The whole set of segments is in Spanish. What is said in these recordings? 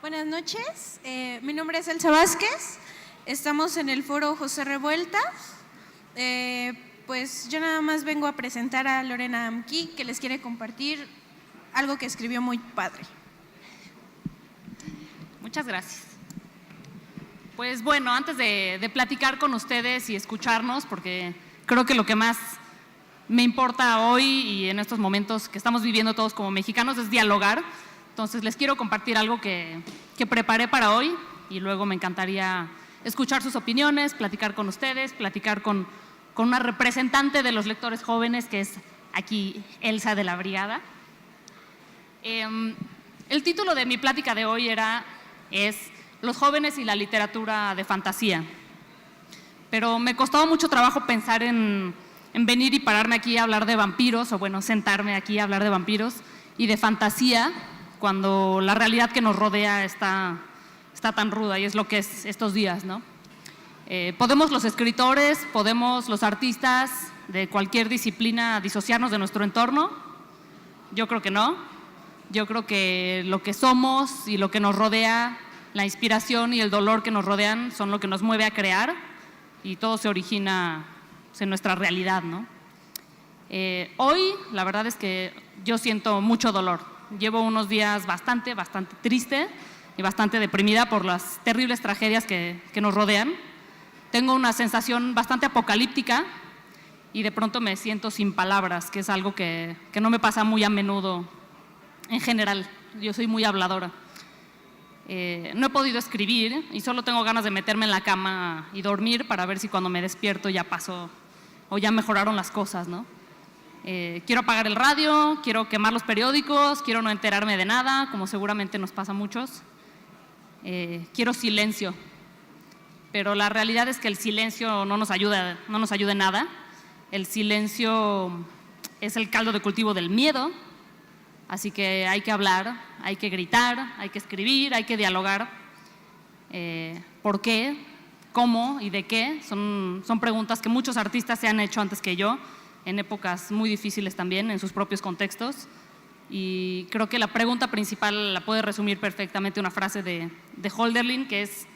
Buenas noches, mi nombre es Elsa Vázquez, estamos en el foro José Revuelta. Pues yo nada más vengo a presentar a Lorena Amqui, que les quiere compartir algo que escribió muy padre. Muchas gracias. Pues bueno, antes de platicar con ustedes y escucharnos, porque creo que lo que más me importa hoy y en estos momentos que estamos viviendo todos como mexicanos es dialogar. Entonces les quiero compartir algo que preparé para hoy y luego me encantaría escuchar sus opiniones, platicar con ustedes, platicar con una representante de los lectores jóvenes, que es aquí Elsa de la Brigada. El título de mi plática de hoy es Los jóvenes y la literatura de fantasía. Pero me costó mucho trabajo pensar en venir y pararme aquí a hablar de vampiros, o bueno, sentarme aquí a hablar de vampiros y de fantasía, cuando la realidad que nos rodea está tan ruda, y es lo que es estos días, ¿no? Podemos los escritores, podemos los artistas de cualquier disciplina disociarnos de nuestro entorno. Yo creo que no. Yo creo que lo que somos y lo que nos rodea, la inspiración y el dolor que nos rodean son lo que nos mueve a crear, y todo se origina en nuestra realidad, ¿no? Hoy la verdad es que yo siento mucho dolor. Llevo unos días bastante triste y bastante deprimida por las terribles tragedias que nos rodean. Tengo una sensación bastante apocalíptica y de pronto me siento sin palabras, que es algo que no me pasa muy a menudo en general. Yo soy muy habladora. No he podido escribir y solo tengo ganas de meterme en la cama y dormir para ver si cuando me despierto ya pasó o ya mejoraron las cosas, ¿no? Quiero apagar el radio, quiero quemar los periódicos, quiero no enterarme de nada, como seguramente nos pasa a muchos. Quiero silencio, pero la realidad es que el silencio no nos ayuda en nada. El silencio es el caldo de cultivo del miedo, así que hay que hablar, hay que gritar, hay que escribir, hay que dialogar. ¿Por qué? ¿Cómo? ¿Y de qué? Son preguntas que muchos artistas se han hecho antes que yo, en épocas muy difíciles también, en sus propios contextos. Y creo que la pregunta principal la puede resumir perfectamente una frase de Hölderlin, que es: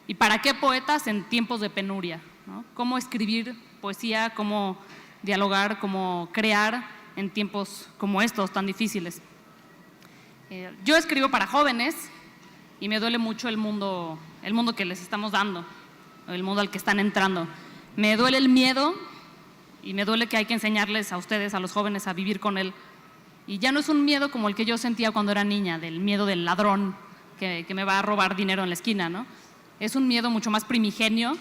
¿y para qué poetas en tiempos de penuria? ¿No? ¿Cómo escribir poesía, cómo dialogar, cómo crear en tiempos como estos tan difíciles? Yo escribo para jóvenes y me duele mucho el mundo que les estamos dando, el mundo al que están entrando. Me duele el miedo y me duele que hay que enseñarles a ustedes, a los jóvenes, a vivir con él. Y ya no es un miedo como el que yo sentía cuando era niña, del miedo del ladrón que me va a robar dinero en la esquina, ¿no? Es un miedo mucho más primigenio,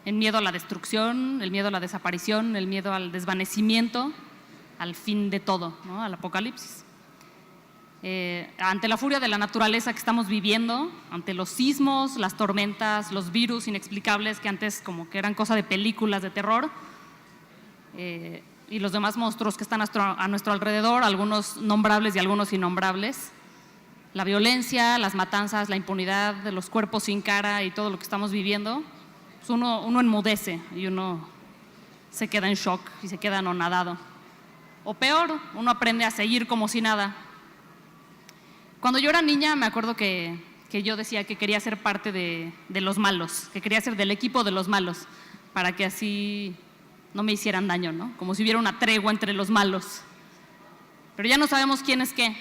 el miedo a la destrucción, el miedo a la desaparición, el miedo al desvanecimiento, al fin de todo, ¿no? Al apocalipsis. Ante la furia de la naturaleza que estamos viviendo, ante los sismos, las tormentas, los virus inexplicables que antes como que eran cosa de películas de terror, y los demás monstruos que están a nuestro alrededor, algunos nombrables y algunos innombrables, la violencia, las matanzas, la impunidad de los cuerpos sin cara y todo lo que estamos viviendo, pues uno enmudece y uno se queda en shock y se queda anonadado. O peor, uno aprende a seguir como si nada. Cuando yo era niña me acuerdo que yo decía que quería ser parte de los malos, que quería ser del equipo de los malos, para que así no me hicieran daño, ¿no? Como si hubiera una tregua entre los malos. Pero ya no sabemos quién es qué.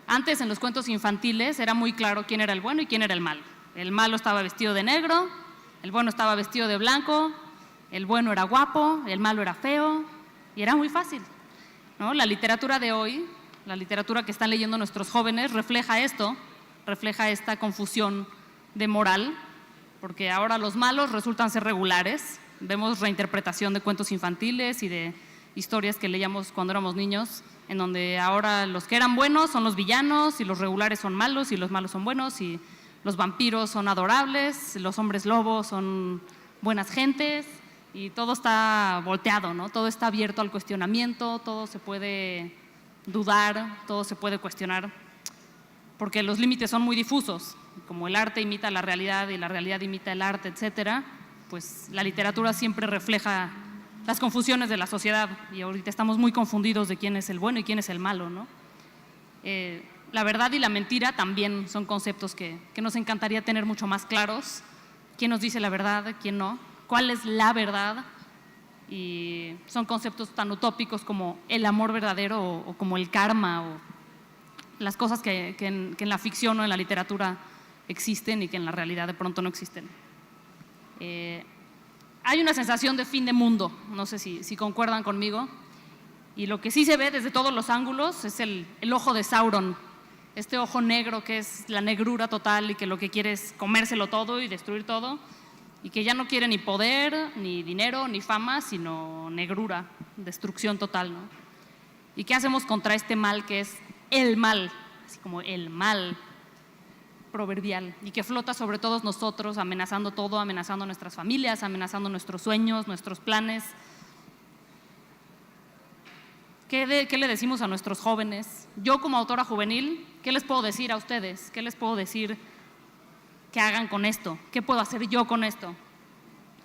Antes, en los cuentos infantiles, era muy claro quién era el bueno y quién era el malo. El malo estaba vestido de negro, el bueno estaba vestido de blanco, el bueno era guapo, el malo era feo, y era muy fácil, ¿no? La literatura de hoy, la literatura que están leyendo nuestros jóvenes, refleja esto, refleja esta confusión de moral, porque ahora los malos resultan ser regulares. Vemos reinterpretación de cuentos infantiles y de historias que leíamos cuando éramos niños, en donde ahora los que eran buenos son los villanos y los regulares son malos y los malos son buenos y los vampiros son adorables, los hombres lobos son buenas gentes, y todo está volteado, ¿no? Todo está abierto al cuestionamiento, todo se puede dudar, todo se puede cuestionar, porque los límites son muy difusos. Como el arte imita la realidad y la realidad imita el arte, etcétera, pues la literatura siempre refleja las confusiones de la sociedad, y ahorita estamos muy confundidos de quién es el bueno y quién es el malo, ¿no? La verdad y la mentira también son conceptos que nos encantaría tener mucho más claros. ¿Quién nos dice la verdad? ¿Quién no? ¿Cuál es la verdad? Y son conceptos tan utópicos como el amor verdadero o como el karma o las cosas que en la ficción o en la literatura existen y que en la realidad de pronto no existen. Hay una sensación de fin de mundo, no sé si concuerdan conmigo, y lo que sí se ve desde todos los ángulos es el ojo de Sauron, este ojo negro que es la negrura total y que lo que quiere es comérselo todo y destruir todo, y que ya no quiere ni poder, ni dinero, ni fama, sino negrura, destrucción total, ¿no? ¿Y qué hacemos contra este mal que es el mal, así como el mal proverbial, y que flota sobre todos nosotros, amenazando todo, amenazando nuestras familias, amenazando nuestros sueños, nuestros planes? ¿Qué le decimos a nuestros jóvenes? Yo como autora juvenil, ¿qué les puedo decir a ustedes? ¿Qué les puedo decir que hagan con esto? ¿Qué puedo hacer yo con esto?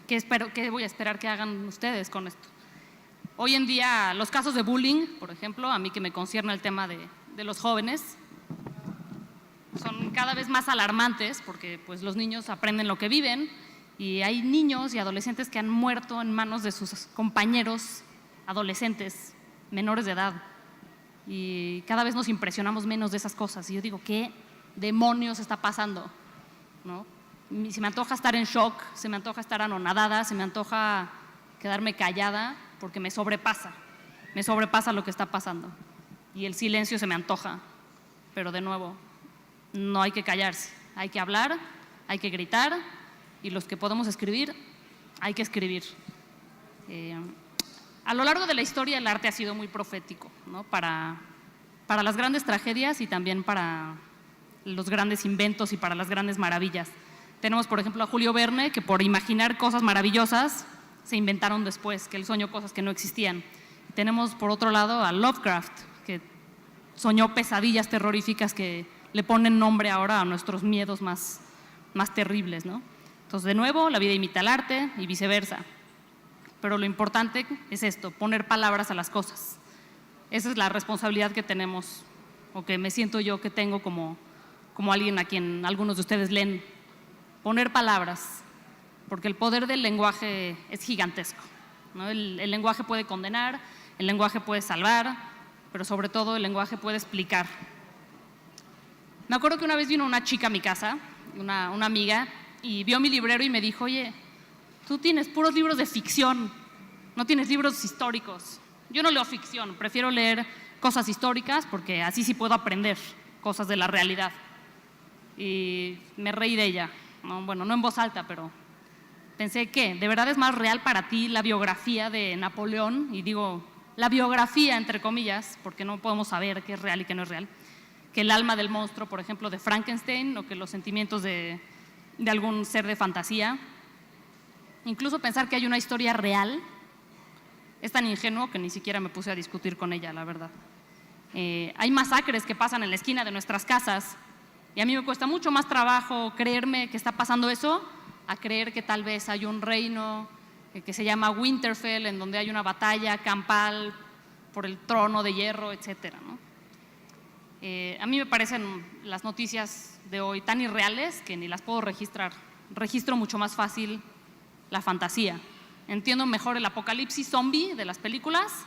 ¿Qué voy a esperar que hagan ustedes con esto? Hoy en día, los casos de bullying, por ejemplo, a mí que me concierne el tema de los jóvenes, son cada vez más alarmantes porque pues, los niños aprenden lo que viven y hay niños y adolescentes que han muerto en manos de sus compañeros adolescentes menores de edad, y cada vez nos impresionamos menos de esas cosas. Y yo digo, ¿qué demonios está pasando? ¿No? Se me antoja estar en shock, se me antoja estar anonadada, se me antoja quedarme callada porque me sobrepasa lo que está pasando. Y el silencio se me antoja, pero de nuevo, no hay que callarse, hay que hablar, hay que gritar, y los que podemos escribir, hay que escribir. A lo largo de la historia el arte ha sido muy profético, ¿no? Para las grandes tragedias y también para los grandes inventos y para las grandes maravillas. Tenemos, por ejemplo, a Julio Verne, que por imaginar cosas maravillosas se inventaron después, que él soñó cosas que no existían. Tenemos, por otro lado, a Lovecraft, que soñó pesadillas terroríficas que le ponen nombre ahora a nuestros miedos más terribles, ¿no? Entonces, de nuevo, la vida imita el arte y viceversa. Pero lo importante es esto, poner palabras a las cosas. Esa es la responsabilidad que tenemos, o que me siento yo que tengo como alguien a quien algunos de ustedes leen. Poner palabras, porque el poder del lenguaje es gigantesco, ¿no? El lenguaje puede condenar, el lenguaje puede salvar, pero sobre todo el lenguaje puede explicar. Me acuerdo que una vez vino una chica a mi casa, una amiga, y vio mi librero y me dijo, oye, tú tienes puros libros de ficción, no tienes libros históricos. Yo no leo ficción, prefiero leer cosas históricas porque así sí puedo aprender cosas de la realidad. Y me reí de ella, ¿no? Bueno, no en voz alta, pero pensé que ¿de verdad es más real para ti la biografía de Napoleón? Y digo, la biografía entre comillas, porque no podemos saber qué es real y qué no es real, que el alma del monstruo, por ejemplo, de Frankenstein, o que los sentimientos de algún ser de fantasía. Incluso pensar que hay una historia real es tan ingenuo que ni siquiera me puse a discutir con ella, la verdad. Hay masacres que pasan en la esquina de nuestras casas y a mí me cuesta mucho más trabajo creerme que está pasando eso a creer que tal vez hay un reino que se llama Winterfell, en donde hay una batalla campal por el trono de hierro, etcétera, ¿no? A mí me parecen las noticias de hoy tan irreales que ni las puedo registrar. Registro mucho más fácil la fantasía. Entiendo mejor el apocalipsis zombie de las películas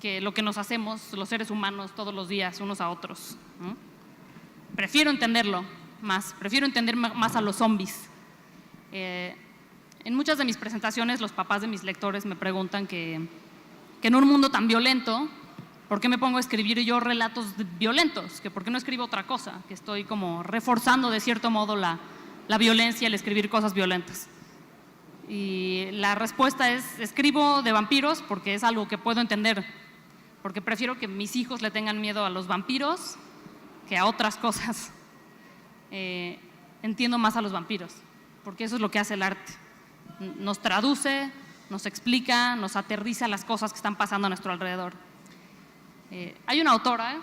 que lo que nos hacemos los seres humanos todos los días unos a otros, ¿no? Prefiero entenderlo más, prefiero entender más a los zombies. En muchas de mis presentaciones los papás de mis lectores me preguntan que en un mundo tan violento, ¿por qué me pongo a escribir yo relatos violentos? Que ¿por qué no escribo otra cosa? Que estoy como reforzando de cierto modo la violencia al escribir cosas violentas. Y la respuesta es, escribo de vampiros porque es algo que puedo entender, porque prefiero que mis hijos le tengan miedo a los vampiros que a otras cosas. Entiendo más a los vampiros, porque eso es lo que hace el arte. Nos traduce, nos explica, nos aterriza las cosas que están pasando a nuestro alrededor. Hay una autora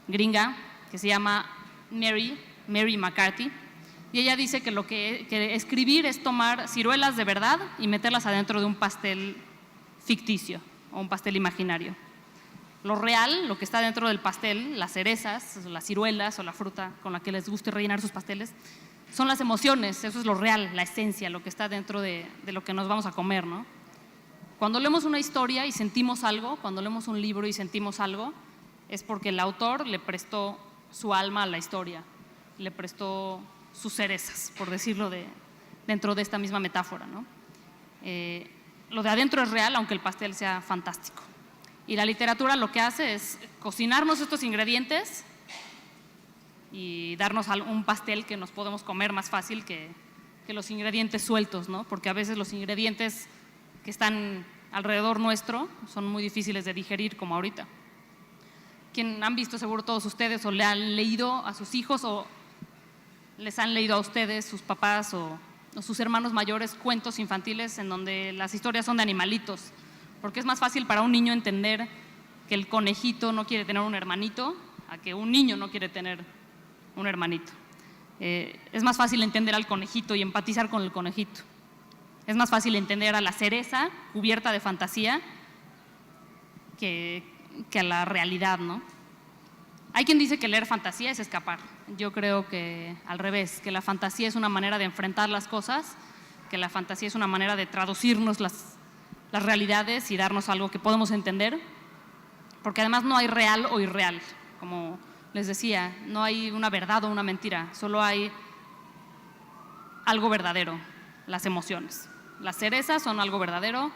gringa que se llama Mary McCarthy, y ella dice que escribir es tomar ciruelas de verdad y meterlas adentro de un pastel ficticio o un pastel imaginario. Lo real, lo que está dentro del pastel, las cerezas, las ciruelas o la fruta con la que les guste rellenar sus pasteles, son las emociones, eso es lo real, la esencia, lo que está dentro de lo que nos vamos a comer, ¿no? Cuando leemos una historia y sentimos algo, cuando leemos un libro y sentimos algo, es porque el autor le prestó su alma a la historia, le prestó sus cerezas, por decirlo dentro de esta misma metáfora, ¿no? Lo de adentro es real, aunque el pastel sea fantástico. Y la literatura lo que hace es cocinarnos estos ingredientes y darnos un pastel que nos podemos comer más fácil que los ingredientes sueltos, ¿no? Porque a veces los ingredientes que están alrededor nuestro son muy difíciles de digerir, como ahorita. ¿Quién han visto seguro todos ustedes o le han leído a sus hijos o les han leído a ustedes, sus papás o sus hermanos mayores, cuentos infantiles en donde las historias son de animalitos? Porque es más fácil para un niño entender que el conejito no quiere tener un hermanito a que un niño no quiere tener un hermanito. Es más fácil entender al conejito y empatizar con el conejito. Es más fácil entender a la cereza cubierta de fantasía que a la realidad, ¿no? Hay quien dice que leer fantasía es escapar. Yo creo que al revés, que la fantasía es una manera de enfrentar las cosas, que la fantasía es una manera de traducirnos las realidades y darnos algo que podemos entender, porque además no hay real o irreal, como les decía, no hay una verdad o una mentira, solo hay algo verdadero, las emociones. Las cerezas son algo verdadero,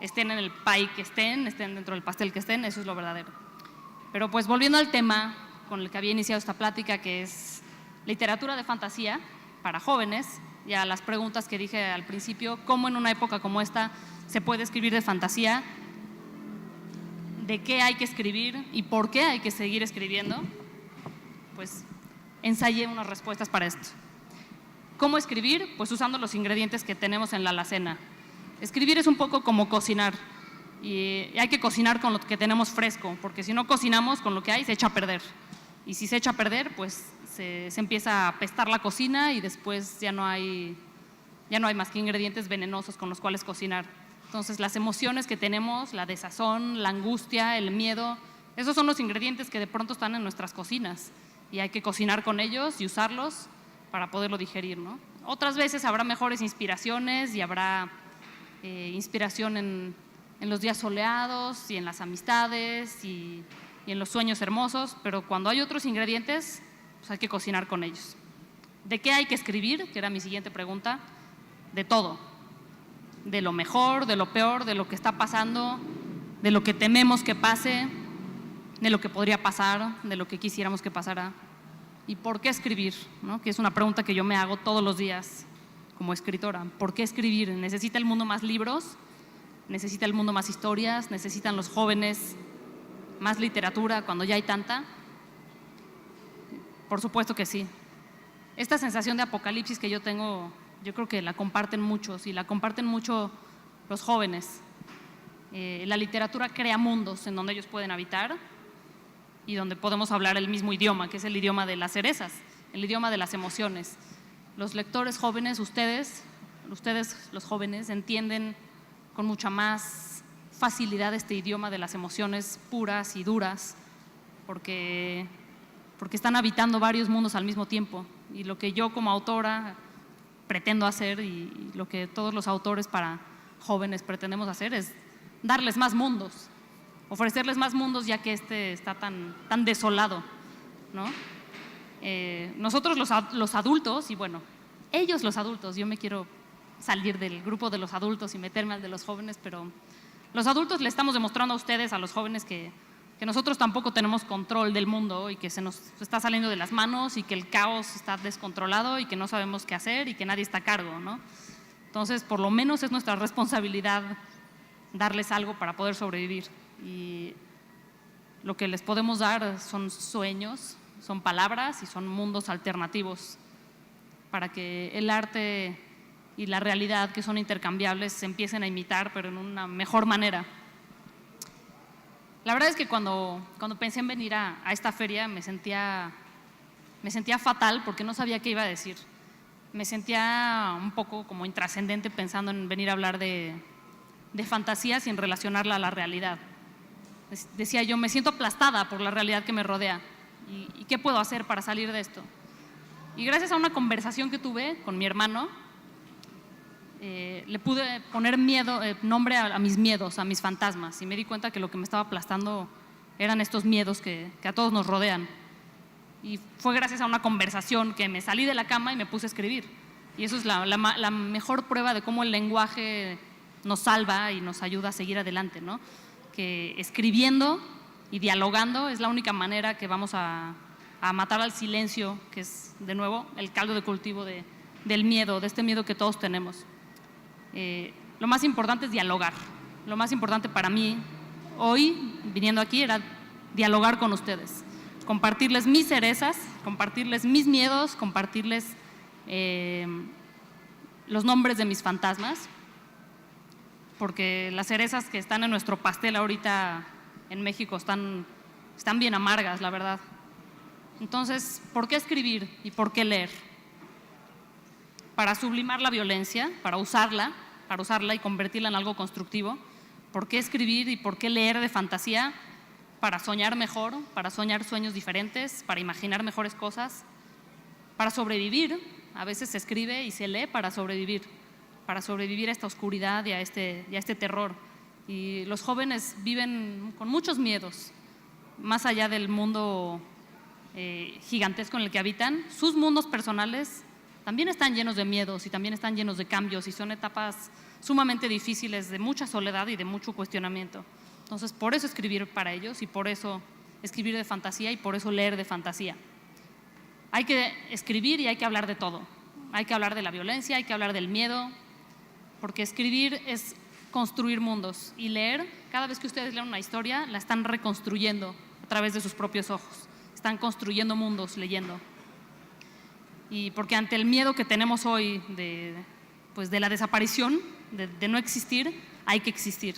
estén en el pie que estén dentro del pastel que estén, eso es lo verdadero. Pero pues volviendo al tema con el que había iniciado esta plática, que es literatura de fantasía para jóvenes, y a las preguntas que dije al principio, ¿cómo en una época como esta se puede escribir de fantasía? ¿De qué hay que escribir y por qué hay que seguir escribiendo? Pues ensayé unas respuestas para esto. ¿Cómo escribir? Pues usando los ingredientes que tenemos en la alacena. Escribir es un poco como cocinar, y hay que cocinar con lo que tenemos fresco, porque si no cocinamos con lo que hay, se echa a perder. Y si se echa a perder, pues se empieza a apestar la cocina y después ya no hay más que ingredientes venenosos con los cuales cocinar. Entonces, las emociones que tenemos, la desazón, la angustia, el miedo, esos son los ingredientes que de pronto están en nuestras cocinas y hay que cocinar con ellos y usarlos para poderlo digerir, ¿no? Otras veces habrá mejores inspiraciones y habrá inspiración en los días soleados y en las amistades y en los sueños hermosos, pero cuando hay otros ingredientes, pues hay que cocinar con ellos. ¿De qué hay que escribir? Que era mi siguiente pregunta. De todo. De lo mejor, de lo peor, de lo que está pasando, de lo que tememos que pase, de lo que podría pasar, de lo que quisiéramos que pasara. ¿Y por qué escribir? ¿No? Que es una pregunta que yo me hago todos los días como escritora. ¿Por qué escribir? ¿Necesita el mundo más libros? ¿Necesita el mundo más historias? ¿Necesitan los jóvenes más literatura cuando ya hay tanta? Por supuesto que sí. Esta sensación de apocalipsis que yo tengo, yo creo que la comparten muchos y la comparten mucho los jóvenes. La literatura crea mundos en donde ellos pueden habitar y donde podemos hablar el mismo idioma, que es el idioma de las cerezas, el idioma de las emociones. Los lectores jóvenes, ustedes los jóvenes, entienden con mucha más facilidad este idioma de las emociones puras y duras, porque están habitando varios mundos al mismo tiempo. Y lo que yo como autora pretendo hacer y lo que todos los autores para jóvenes pretendemos hacer es darles más mundos, ofrecerles más mundos, ya que este está tan desolado, ¿no? Nosotros los adultos, y bueno, ellos los adultos, yo me quiero salir del grupo de los adultos y meterme al de los jóvenes, pero los adultos le estamos demostrando a ustedes, a los jóvenes, que nosotros tampoco tenemos control del mundo y que se nos está saliendo de las manos y que el caos está descontrolado y que no sabemos qué hacer y que nadie está a cargo, ¿no? Entonces, por lo menos es nuestra responsabilidad darles algo para poder sobrevivir. Y lo que les podemos dar son sueños, son palabras y son mundos alternativos para que el arte y la realidad, que son intercambiables, se empiecen a imitar, pero en una mejor manera. La verdad es que cuando pensé en venir a esta feria me sentía fatal porque no sabía qué iba a decir. Me sentía un poco como intrascendente pensando en venir a hablar de fantasía sin relacionarla a la realidad. decía yo, me siento aplastada por la realidad que me rodea. ¿Y qué puedo hacer para salir de esto? Y gracias a una conversación que tuve con mi hermano, le pude poner nombre a mis miedos, a mis fantasmas, y me di cuenta que lo que me estaba aplastando eran estos miedos que a todos nos rodean. Y fue gracias a una conversación que me salí de la cama y me puse a escribir. Y eso es la mejor prueba de cómo el lenguaje nos salva y nos ayuda a seguir adelante, ¿no? Que escribiendo y dialogando es la única manera que vamos a matar al silencio, que es, de nuevo, el caldo de cultivo del miedo, de este miedo que todos tenemos. Lo más importante es dialogar. Lo más importante para mí hoy, viniendo aquí, era dialogar con ustedes, compartirles mis cerezas, compartirles mis miedos, compartirles los nombres de mis fantasmas, porque las cerezas que están en nuestro pastel ahorita en México están bien amargas, la verdad. Entonces, ¿por qué escribir y por qué leer? Para sublimar la violencia, para usarla y convertirla en algo constructivo. ¿Por qué escribir y por qué leer de fantasía? Para soñar mejor, para soñar sueños diferentes, para imaginar mejores cosas, para sobrevivir. A veces se escribe y se lee para sobrevivir a esta oscuridad y a este terror. Y los jóvenes viven con muchos miedos, más allá del mundo gigantesco en el que habitan. Sus mundos personales también están llenos de miedos y también están llenos de cambios, y son etapas sumamente difíciles, de mucha soledad y de mucho cuestionamiento. Entonces, por eso escribir para ellos, y por eso escribir de fantasía, y por eso leer de fantasía. Hay que escribir y hay que hablar de todo. Hay que hablar de la violencia, hay que hablar del miedo, porque escribir es construir mundos, y leer, cada vez que ustedes leen una historia, la están reconstruyendo a través de sus propios ojos. Están construyendo mundos leyendo. Y porque ante el miedo que tenemos hoy de la desaparición, de no existir, hay que existir.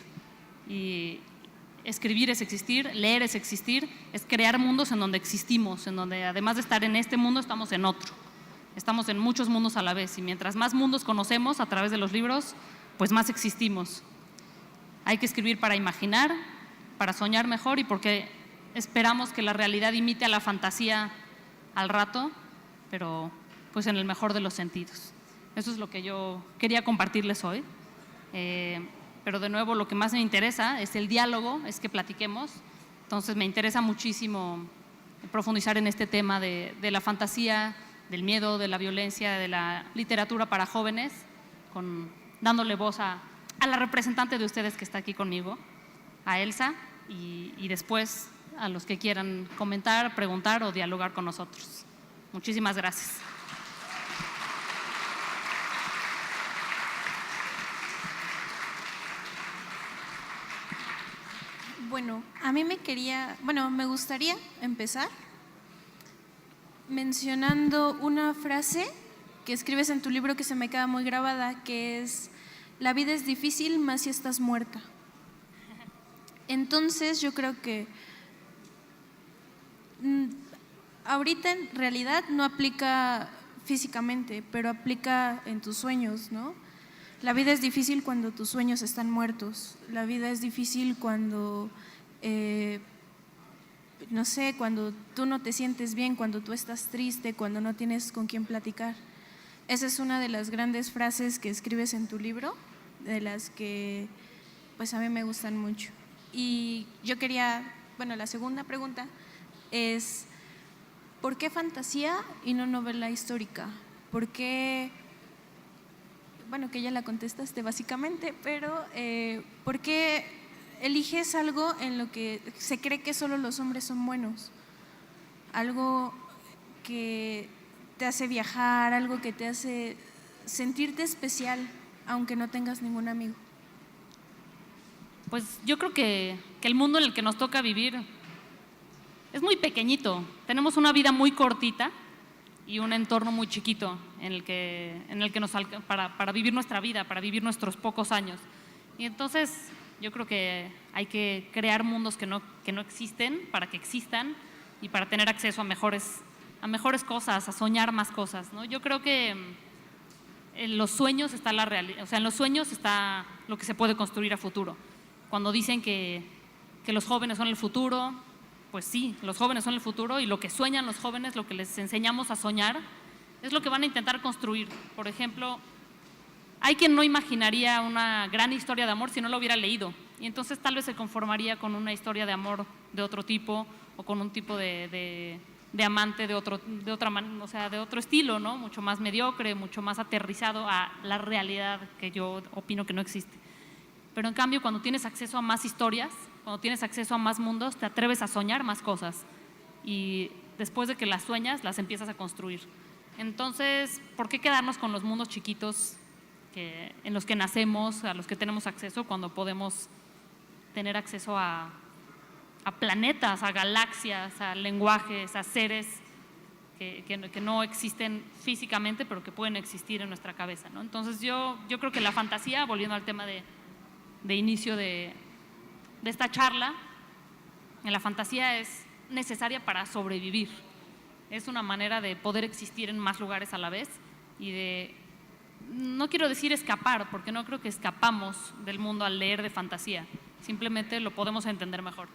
Y escribir es existir, leer es existir, es crear mundos en donde existimos, en donde además de estar en este mundo, estamos en otro. Estamos en muchos mundos a la vez, y mientras más mundos conocemos a través de los libros, pues más existimos. Hay que escribir para imaginar, para soñar mejor, y porque esperamos que la realidad imite a la fantasía al rato, pero pues en el mejor de los sentidos. Eso es lo que yo quería compartirles hoy. Pero de nuevo, lo que más me interesa es el diálogo, es que platiquemos. Entonces me interesa muchísimo profundizar en este tema de la fantasía, del miedo, de la violencia, de la literatura para jóvenes, dándole voz a la representante de ustedes que está aquí conmigo, a Elsa, y después a los que quieran comentar, preguntar o dialogar con nosotros. Muchísimas gracias. Bueno, me gustaría empezar mencionando una frase que escribes en tu libro que se me queda muy grabada, que es: la vida es difícil, más si estás muerta. Entonces yo creo que ahorita en realidad no aplica físicamente, pero aplica en tus sueños, ¿no? La vida es difícil cuando tus sueños están muertos. La vida es difícil cuando, no sé, cuando tú no te sientes bien, cuando tú estás triste, cuando no tienes con quién platicar. Esa es una de las grandes frases que escribes en tu libro, de las que pues a mí me gustan mucho. Y yo la segunda pregunta es: ¿por qué fantasía y no novela histórica? ¿Por qué? Bueno, que ya la contestaste básicamente, pero ¿por qué eliges algo en lo que se cree que solo los hombres son buenos? Algo que te hace viajar, algo que te hace sentirte especial, aunque no tengas ningún amigo. Pues yo creo que el mundo en el que nos toca vivir es muy pequeñito. Tenemos una vida muy cortita y un entorno muy chiquito en el que para vivir nuestra vida, para vivir nuestros pocos años. Y entonces yo creo que hay que crear mundos que no existen para que existan, y para tener acceso a mejores cosas, a soñar más cosas, ¿no? Yo creo que en los sueños está la realidad, o sea, en los sueños está lo que se puede construir a futuro. Cuando dicen que que los jóvenes son el futuro. Pues sí, los jóvenes son el futuro y lo que sueñan los jóvenes, lo que les enseñamos a soñar, es lo que van a intentar construir. Por ejemplo, hay quien no imaginaría una gran historia de amor si no lo hubiera leído, y entonces tal vez se conformaría con una historia de amor de otro tipo o con un tipo de amante de otro estilo, ¿no? Mucho más mediocre, mucho más aterrizado a la realidad que yo opino que no existe. Pero en cambio, cuando tienes acceso a más historias, cuando tienes acceso a más mundos, te atreves a soñar más cosas y después de que las sueñas, las empiezas a construir. Entonces, ¿por qué quedarnos con los mundos chiquitos en los que nacemos, a los que tenemos acceso, cuando podemos tener acceso a planetas, a galaxias, a lenguajes, a seres que no existen físicamente, pero que pueden existir en nuestra cabeza, ¿no? Entonces yo creo que la fantasía, volviendo al tema de inicio de esta charla, la fantasía es necesaria para sobrevivir. Es una manera de poder existir en más lugares a la vez y no quiero decir escapar, porque no creo que escapamos del mundo al leer de fantasía, simplemente lo podemos entender mejor.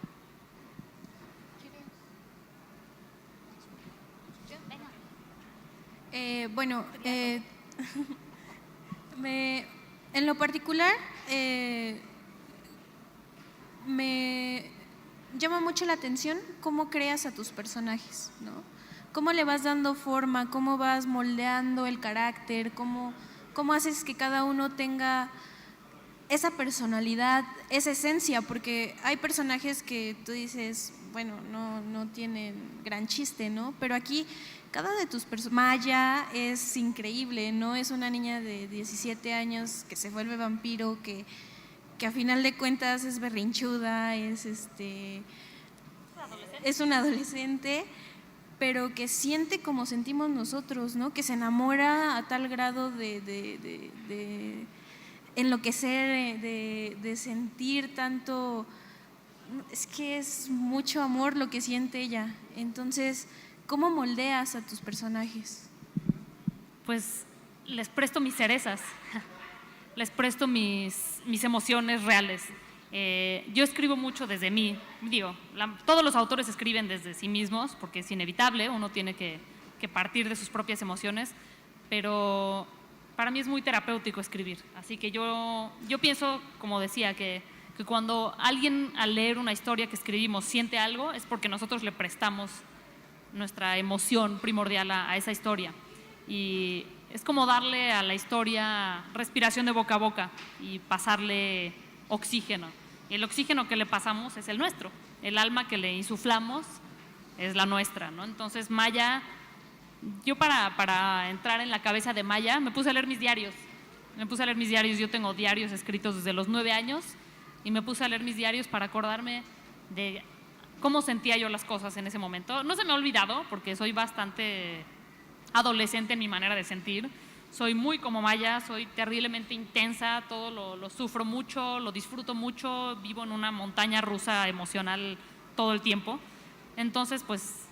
Bueno, en lo particular me llama mucho la atención cómo creas a tus personajes, ¿no? Cómo le vas dando forma, cómo vas moldeando el carácter, cómo haces que cada uno tenga esa personalidad, esa esencia, porque hay personajes que tú dices, bueno, no tienen gran chiste, ¿no? Pero aquí cada de tus personajes, Maya es increíble, ¿no? Es una niña de 17 años que se vuelve vampiro, que a final de cuentas es berrinchuda, es una adolescente, pero que siente como sentimos nosotros, ¿no? Que se enamora a tal grado de enloquecer, de sentir tanto, es que es mucho amor lo que siente ella. Entonces, ¿cómo moldeas a tus personajes? Pues les presto mis cerezas, les presto mis emociones reales. Yo escribo mucho desde mí, todos los autores escriben desde sí mismos porque es inevitable, uno tiene que partir de sus propias emociones, pero para mí es muy terapéutico escribir, así que yo pienso, como decía, que cuando alguien al leer una historia que escribimos siente algo es porque nosotros le prestamos nuestra emoción primordial a esa historia, y es como darle a la historia respiración de boca a boca y pasarle oxígeno. Y el oxígeno que le pasamos es el nuestro, el alma que le insuflamos es la nuestra, ¿no? Entonces Maya, yo para entrar en la cabeza de Maya me puse a leer mis diarios. Yo tengo diarios escritos desde los 9 años y me puse a leer mis diarios para acordarme de cómo sentía yo las cosas en ese momento. No se me ha olvidado porque soy bastante adolescente en mi manera de sentir. Soy muy como Maya, soy terriblemente intensa, todo lo sufro mucho, lo disfruto mucho, vivo en una montaña rusa emocional todo el tiempo. Entonces, pues,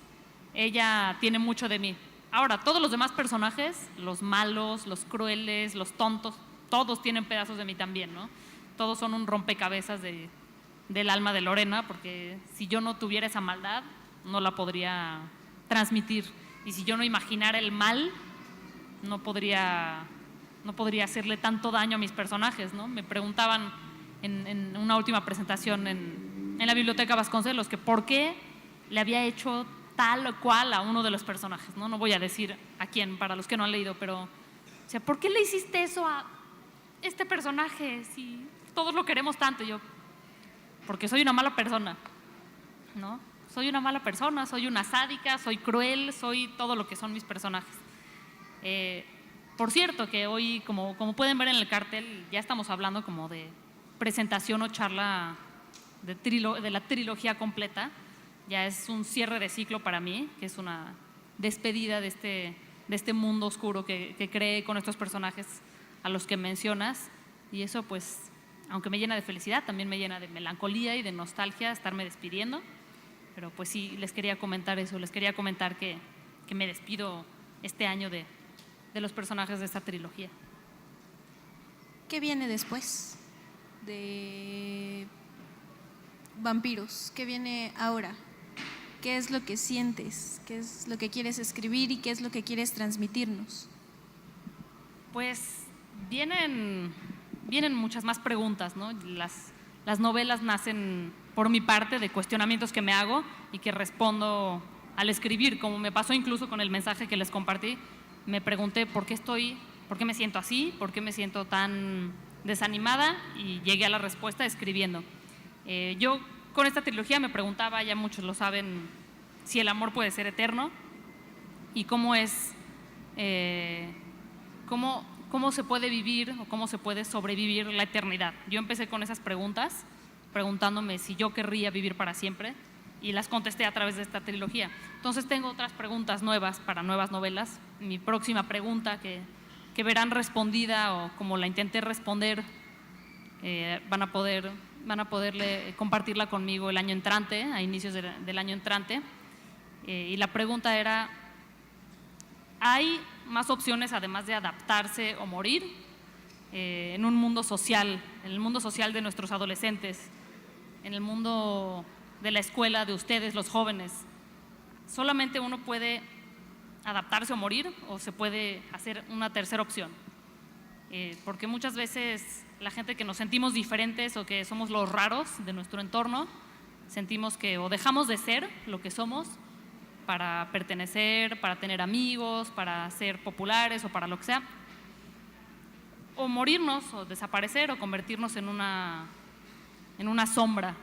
ella tiene mucho de mí. Ahora, todos los demás personajes, los malos, los crueles, los tontos, todos tienen pedazos de mí también, ¿no? Todos son un rompecabezas del alma de Lorena, porque si yo no tuviera esa maldad, no la podría transmitir. Y si yo no imaginara el mal, no podría hacerle tanto daño a mis personajes, ¿no? Me preguntaban en una última presentación en la Biblioteca Vasconcelos que por qué le había hecho tal o cual a uno de los personajes, ¿no? No voy a decir a quién, para los que no han leído, pero, o sea, ¿por qué le hiciste eso a este personaje si todos lo queremos tanto? Yo, porque soy una mala persona, ¿no? Soy una mala persona, soy una sádica, soy cruel, soy todo lo que son mis personajes. Por cierto, que hoy, como pueden ver en el cartel, ya estamos hablando como de presentación o charla de la trilogía completa. Ya es un cierre de ciclo para mí, que es una despedida de este mundo oscuro que creé con estos personajes a los que mencionas. Y eso, pues, aunque me llena de felicidad, también me llena de melancolía y de nostalgia estarme despidiendo. Pero pues sí, les quería comentar eso, les quería comentar que me despido este año de los personajes de esta trilogía. ¿Qué viene después de Vampiros, ¿qué viene ahora? ¿Qué es lo que sientes? ¿Qué es lo que quieres escribir y qué es lo que quieres transmitirnos? Pues vienen muchas más preguntas, ¿no? Las novelas nacen por mi parte de cuestionamientos que me hago y que respondo al escribir, como me pasó incluso con el mensaje que les compartí. Me pregunté por qué me siento así, por qué me siento tan desanimada, y llegué a la respuesta escribiendo. Yo con esta trilogía me preguntaba, ya muchos lo saben, si el amor puede ser eterno y cómo es, cómo se puede vivir o cómo se puede sobrevivir la eternidad. Yo empecé con esas preguntas, preguntándome si yo querría vivir para siempre, y las contesté a través de esta trilogía. Entonces tengo otras preguntas nuevas para nuevas novelas. Mi próxima pregunta que verán respondida, o como la intenté responder, van a poderle compartirla conmigo el año entrante, a inicios del año entrante. Y la pregunta era: ¿hay más opciones además de adaptarse o morir en un mundo social, en el mundo social de nuestros adolescentes, en el mundo de la escuela de ustedes, los jóvenes? ¿Solamente uno puede adaptarse o morir, o se puede hacer una tercera opción? Porque muchas veces la gente que nos sentimos diferentes o que somos los raros de nuestro entorno, sentimos que o dejamos de ser lo que somos para pertenecer, para tener amigos, para ser populares o para lo que sea, o morirnos o desaparecer o convertirnos en una sombra,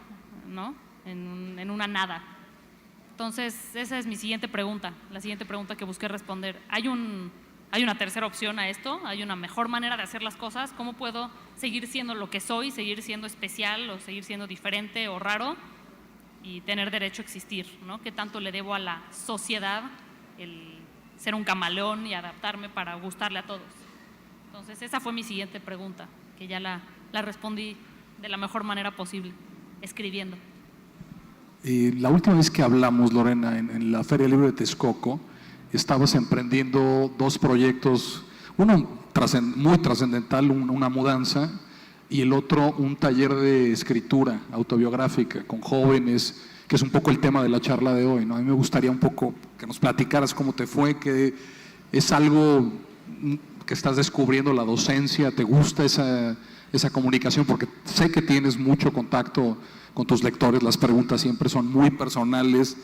¿no? En una nada. Entonces esa es mi siguiente pregunta, la siguiente pregunta que busqué responder. ¿Hay una tercera opción a esto? ¿Hay una mejor manera de hacer las cosas? ¿Cómo puedo seguir siendo lo que soy, seguir siendo especial o seguir siendo diferente o raro y tener derecho a existir, ¿no? ¿Qué tanto le debo a la sociedad el ser un camaleón y adaptarme para gustarle a todos? Entonces esa fue mi siguiente pregunta, que ya la respondí de la mejor manera posible, escribiendo. La última vez que hablamos, Lorena, en la Feria Libre de Texcoco, estabas emprendiendo dos proyectos, uno muy trascendental, una mudanza, y el otro un taller de escritura autobiográfica con jóvenes, que es un poco el tema de la charla de hoy, ¿no? A mí me gustaría un poco que nos platicaras cómo te fue, que es algo que estás descubriendo, la docencia, ¿te gusta esa comunicación? Porque sé que tienes mucho contacto con tus lectores, las preguntas siempre son muy personales,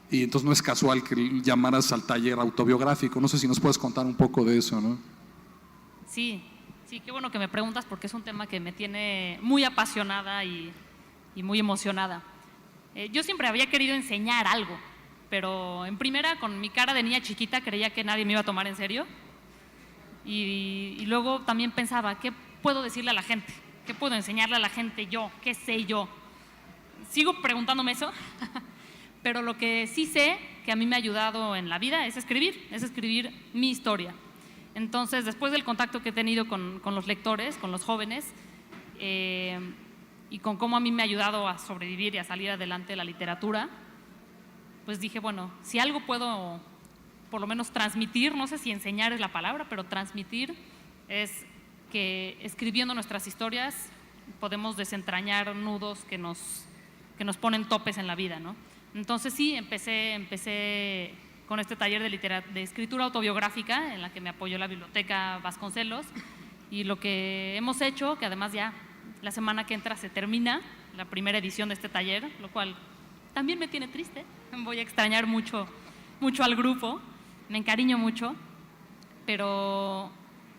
y entonces no es casual que llamaras al taller autobiográfico. No sé si nos puedes contar un poco de eso, ¿no? Sí, qué bueno que me preguntas, porque es un tema que me tiene muy apasionada y muy emocionada. Yo siempre había querido enseñar algo, pero en primera, con mi cara de niña chiquita, creía que nadie me iba a tomar en serio, y luego también pensaba, ¿qué puedo decirle a la gente? ¿Qué puedo enseñarle a la gente yo? ¿Qué sé yo? Sigo preguntándome eso, pero lo que sí sé que a mí me ha ayudado en la vida es escribir mi historia. Entonces, después del contacto que he tenido con los lectores, con los jóvenes, y con cómo a mí me ha ayudado a sobrevivir y a salir adelante la literatura, pues dije, bueno, si algo puedo por lo menos transmitir, no sé si enseñar es la palabra, pero transmitir, es que escribiendo nuestras historias podemos desentrañar nudos que nos ponen topes en la vida, ¿no? Entonces sí, empecé con este taller de escritura autobiográfica, en la que me apoyó la Biblioteca Vasconcelos, y lo que hemos hecho, que además ya la semana que entra se termina la primera edición de este taller, lo cual también me tiene triste. Voy a extrañar mucho al grupo, me encariño mucho, pero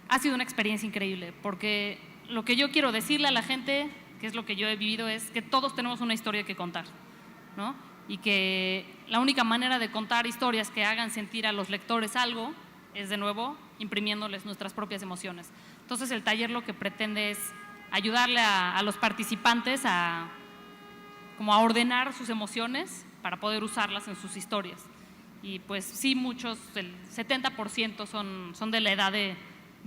ha sido una experiencia increíble, porque lo que yo quiero decirle a la gente, que es lo que yo he vivido, es que todos tenemos una historia que contar, ¿no? Y que la única manera de contar historias que hagan sentir a los lectores algo es, de nuevo, imprimiéndoles nuestras propias emociones. Entonces el taller lo que pretende es ayudarle a los participantes como a ordenar sus emociones para poder usarlas en sus historias. Y pues sí, muchos, el 70% son de la edad de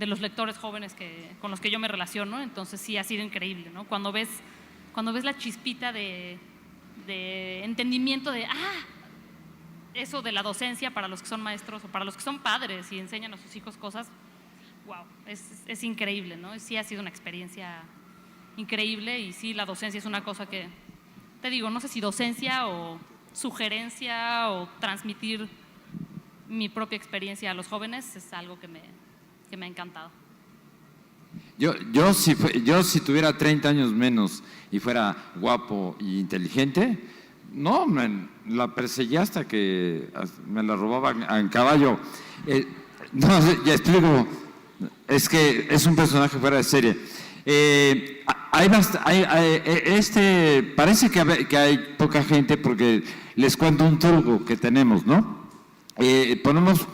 los lectores jóvenes con los que yo me relaciono. Entonces sí ha sido increíble, ¿no? Cuando ves la chispita de entendimiento de eso de la docencia para los que son maestros o para los que son padres y enseñan a sus hijos cosas, wow, es increíble, ¿no? Sí ha sido una experiencia increíble, y sí, la docencia es una cosa que te digo, no sé si docencia o sugerencia o transmitir mi propia experiencia a los jóvenes es algo que me ha encantado. Yo si tuviera 30 años menos y fuera guapo e inteligente, no, la perseguía hasta que me la robaban en caballo. No, ya explico, es que es un personaje fuera de serie. Parece que hay poca gente porque les cuento un truco que tenemos, ¿no?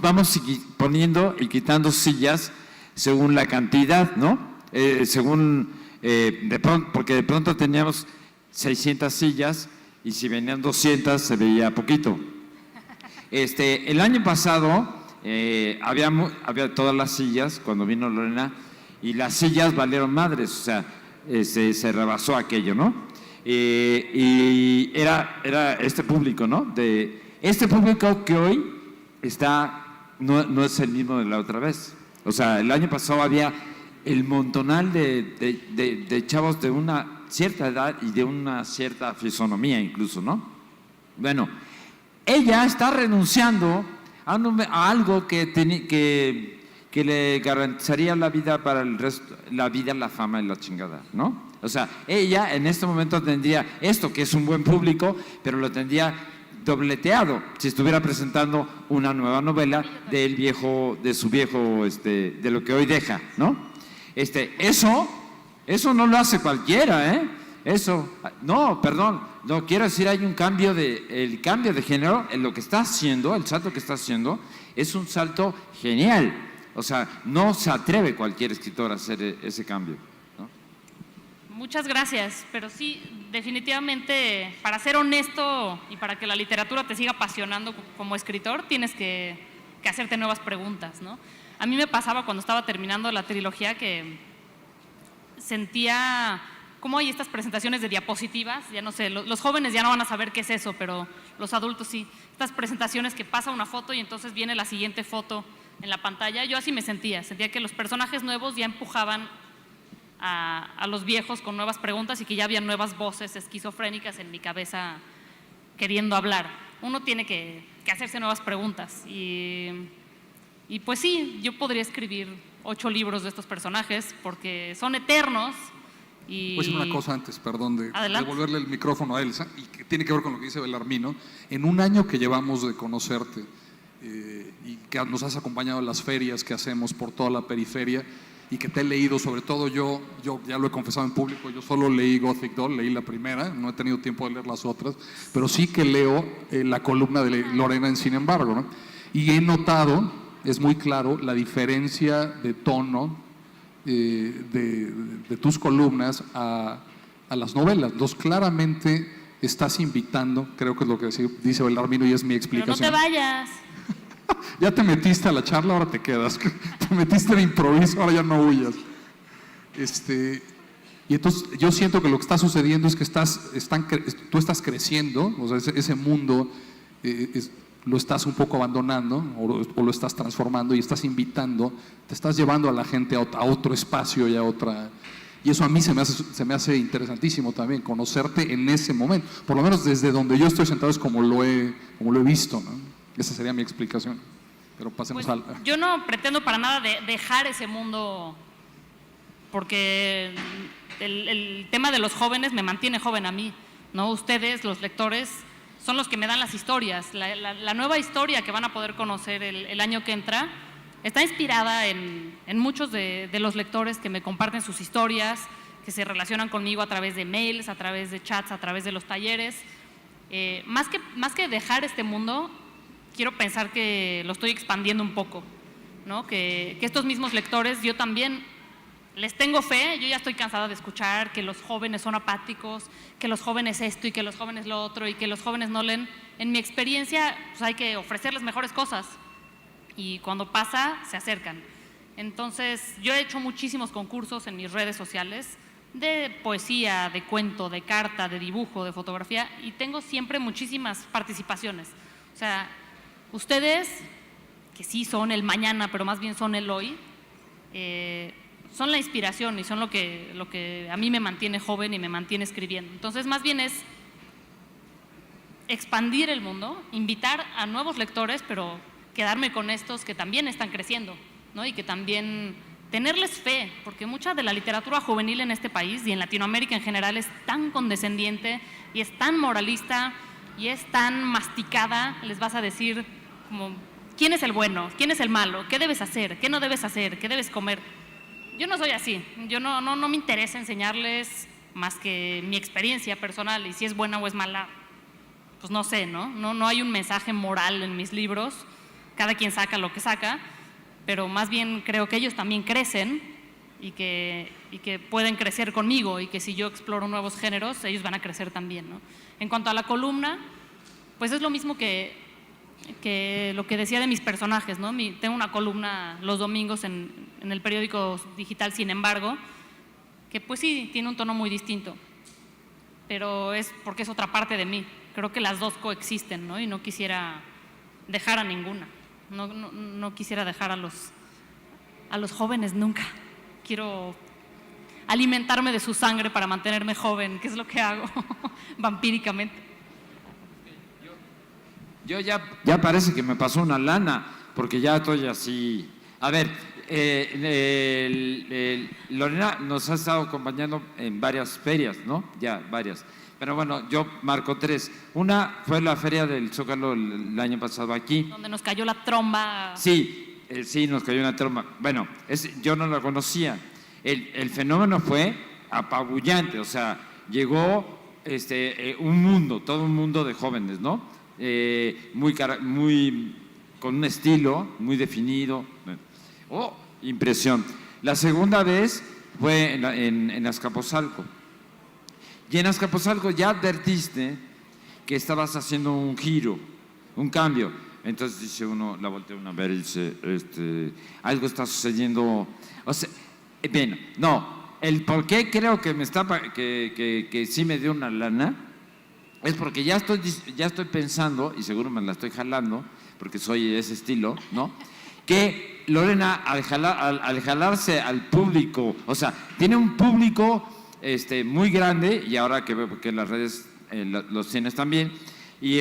Vamos poniendo y quitando sillas según la cantidad, ¿no? Porque de pronto teníamos 600 sillas y si venían 200 se veía poquito. El año pasado había todas las sillas cuando vino Lorena y las sillas valieron madres, o sea, se rebasó aquello, ¿no? Y era este público, ¿no? Este público que hoy no es el mismo de la otra vez. O sea, el año pasado había el montonal de chavos de una cierta edad y de una cierta fisonomía incluso, ¿no? Bueno, ella está renunciando a algo que le garantizaría la vida para el resto, la vida, la fama y la chingada, ¿no? O sea, ella en este momento tendría esto, que es un buen público, pero lo tendría dobleteado si estuviera presentando una nueva novela de lo que hoy deja, ¿no? Eso no lo hace cualquiera, ¿eh? No, quiero decir, hay el cambio de género, en lo que está haciendo, el salto que está haciendo, es un salto genial. O sea, no se atreve cualquier escritor a hacer ese cambio, ¿no? Muchas gracias, pero sí, definitivamente, para ser honesto y para que la literatura te siga apasionando como escritor, tienes que hacerte nuevas preguntas, ¿no? A mí me pasaba cuando estaba terminando la trilogía que sentía cómo hay estas presentaciones de diapositivas, ya no sé, los jóvenes ya no van a saber qué es eso, pero los adultos sí, estas presentaciones que pasa una foto y entonces viene la siguiente foto en la pantalla. Yo así me sentía que los personajes nuevos ya empujaban a los viejos con nuevas preguntas y que ya había nuevas voces esquizofrénicas en mi cabeza queriendo hablar. Uno tiene que hacerse nuevas preguntas y pues sí, yo podría escribir 8 libros de estos personajes porque son eternos. Voy a decir una cosa antes, perdón, de devolverle el micrófono a Elsa, y que tiene que ver con lo que dice Belarmino. En un año que llevamos de conocerte y que nos has acompañado en las ferias que hacemos por toda la periferia y que te he leído, sobre todo yo ya lo he confesado en público, yo solo leí Gothic Doll, leí la primera, no he tenido tiempo de leer las otras, pero sí que leo la columna de Lorena en Sin embargo, ¿no? Y he notado, es muy claro, la diferencia de tono de tus columnas a las novelas. Entonces claramente estás invitando, creo que es lo que dice Belarmino y es mi explicación. Pero no te vayas. Ya te metiste a la charla, ahora te quedas. Te metiste de improviso, ahora ya no huyas. Y entonces yo siento que lo que está sucediendo es que tú estás creciendo, o sea, ese mundo lo estás un poco abandonando o lo estás transformando y estás invitando, te estás llevando a la gente a otro espacio y a otra. Y eso a mí se me hace interesantísimo también, conocerte en ese momento. Por lo menos desde donde yo estoy sentado es como lo he visto, ¿no? Esa sería mi explicación. Pero pasemos pues, yo no pretendo para nada dejar ese mundo, porque el tema de los jóvenes me mantiene joven a mí, ¿no? Ustedes, los lectores, son los que me dan las historias. La nueva historia que van a poder conocer el año que entra está inspirada en muchos de los lectores que me comparten sus historias, que se relacionan conmigo a través de mails, a través de chats, a través de los talleres. Más que dejar este mundo, quiero pensar que lo estoy expandiendo un poco, ¿no? Que estos mismos lectores, yo también les tengo fe. Yo ya estoy cansada de escuchar que los jóvenes son apáticos, que los jóvenes esto y que los jóvenes lo otro y que los jóvenes no leen. En mi experiencia, pues hay que ofrecerles mejores cosas y cuando pasa, se acercan. Entonces, yo he hecho muchísimos concursos en mis redes sociales de poesía, de cuento, de carta, de dibujo, de fotografía y tengo siempre muchísimas participaciones. O sea, ustedes, que sí son el mañana, pero más bien son el hoy, son la inspiración y son lo que a mí me mantiene joven y me mantiene escribiendo. Entonces, más bien es expandir el mundo, invitar a nuevos lectores, pero quedarme con estos que también están creciendo, ¿no? Y que también tenerles fe, porque mucha de la literatura juvenil en este país y en Latinoamérica en general es tan condescendiente y es tan moralista y es tan masticada. Les vas a decir como, ¿quién es el bueno? ¿Quién es el malo? ¿Qué debes hacer? ¿Qué no debes hacer? ¿Qué debes comer? Yo no soy así. Yo no me interesa enseñarles más que mi experiencia personal, y si es buena o es mala, pues no sé, ¿no? No hay un mensaje moral en mis libros. Cada quien saca lo que saca, pero más bien creo que ellos también crecen y que pueden crecer conmigo, y que si yo exploro nuevos géneros, ellos van a crecer también, ¿no? En cuanto a la columna, pues es lo mismo que lo que decía de mis personajes, ¿no? Tengo una columna los domingos en el periódico digital, Sin embargo, que pues sí, tiene un tono muy distinto, pero es porque es otra parte de mí. Creo que las dos coexisten, ¿no? Y no quisiera dejar a ninguna. No quisiera dejar a los jóvenes nunca. Quiero alimentarme de su sangre para mantenerme joven, que es lo que hago vampíricamente. Yo ya parece que me pasó una lana, porque ya estoy así. A ver, Lorena nos ha estado acompañando en varias ferias, ¿no? Ya, varias. Pero bueno, yo marco 3. Una fue la Feria del Zócalo el año pasado aquí. Donde nos cayó la tromba. Sí, sí, nos cayó una tromba. Bueno, yo no la conocía. El fenómeno fue apabullante, o sea, llegó un mundo, todo un mundo de jóvenes, ¿no? Muy con un estilo muy definido. Oh, impresión. La segunda vez fue en Azcapotzalco. Y en Azcapotzalco ya advertiste que estabas haciendo un giro, un cambio. Entonces dice uno, la voltea uno a ver y dice, algo está sucediendo. O sea, bien, no, el por qué creo que que sí me dio una lana es porque ya estoy pensando, y seguro me la estoy jalando, porque soy de ese estilo, ¿no? Que Lorena, al jalarse al público, o sea, tiene un público muy grande, y ahora que veo que en las redes los tienes también, y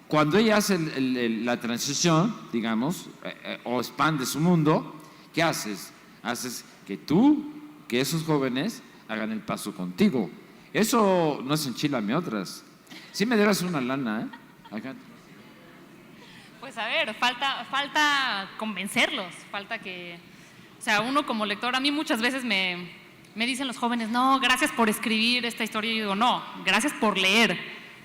cuando ella hace la transición, digamos, o expande su mundo, ¿qué haces? Haces que esos jóvenes hagan el paso contigo. Eso no es enchilame otras. Sí me dieras una lana, ¿eh? Acá. Pues a ver, falta convencerlos, falta que… O sea, uno como lector, a mí muchas veces me dicen los jóvenes, no, gracias por escribir esta historia. Y yo digo, no, gracias por leer.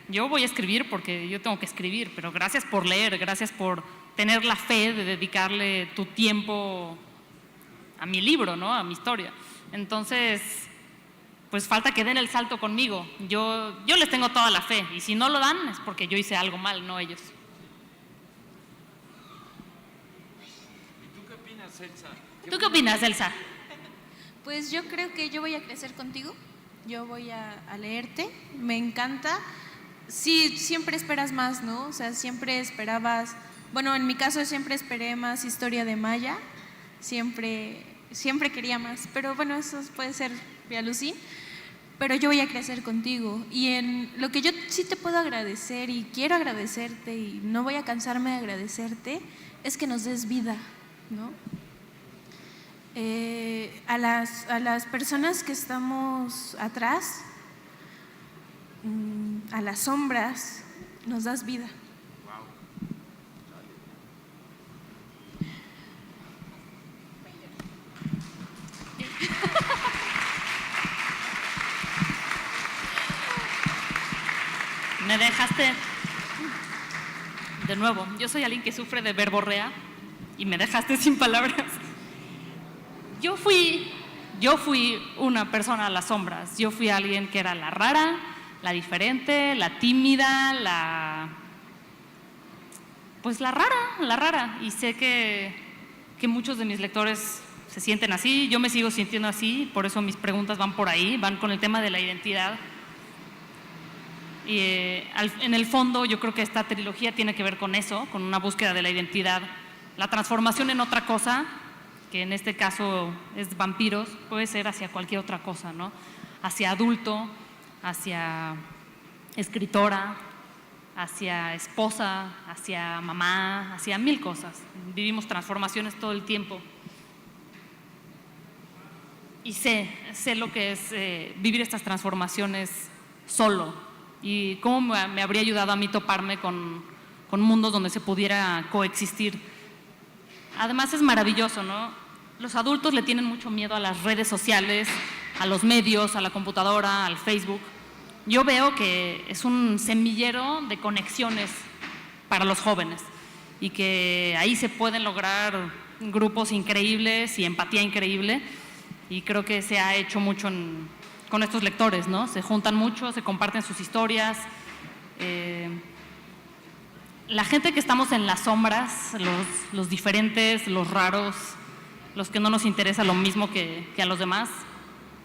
Yo voy a escribir porque yo tengo que escribir, pero gracias por leer, gracias por tener la fe de dedicarle tu tiempo a mi libro, ¿no? A mi historia. Entonces, pues falta que den el salto conmigo. Yo les tengo toda la fe, y si no lo dan es porque yo hice algo mal, no ellos. ¿Tú qué opinas, Elsa? ¿Tú qué opinas, Elsa? Pues yo creo que yo voy a crecer contigo, yo voy a leerte, me encanta. Sí, siempre esperas más, ¿no? O sea, siempre esperabas, bueno, en mi caso siempre esperé más historia de Maya, siempre quería más, pero bueno, eso puede ser Vialucí, pero yo voy a crecer contigo. Y en lo que yo sí te puedo agradecer y quiero agradecerte y no voy a cansarme de agradecerte es que nos des vida, ¿no? A las personas que estamos atrás, a las sombras, nos das vida. Me dejaste… De nuevo, yo soy alguien que sufre de verborrea y me dejaste sin palabras. Yo fui una persona a las sombras. Yo fui alguien que era la rara, la diferente, la tímida, pues la rara. Y sé que muchos de mis lectores se sienten así. Yo me sigo sintiendo así, por eso mis preguntas van por ahí, van con el tema de la identidad. Y en el fondo yo creo que esta trilogía tiene que ver con eso, con una búsqueda de la identidad, la transformación en otra cosa, que en este caso es vampiros, puede ser hacia cualquier otra cosa, ¿no? Hacia adulto, hacia escritora, hacia esposa, hacia mamá, hacia mil cosas. Vivimos transformaciones todo el tiempo. Y sé lo que es vivir estas transformaciones solo y cómo me habría ayudado a mí toparme con mundos donde se pudiera coexistir. Además es maravilloso, ¿no? Los adultos le tienen mucho miedo a las redes sociales, a los medios, a la computadora, al Facebook. Yo veo que es un semillero de conexiones para los jóvenes y que ahí se pueden lograr grupos increíbles y empatía increíble, y creo que se ha hecho mucho con estos lectores, ¿no? Se juntan mucho, se comparten sus historias. La gente que estamos en las sombras, los diferentes, los raros, los que no nos interesa lo mismo que a los demás,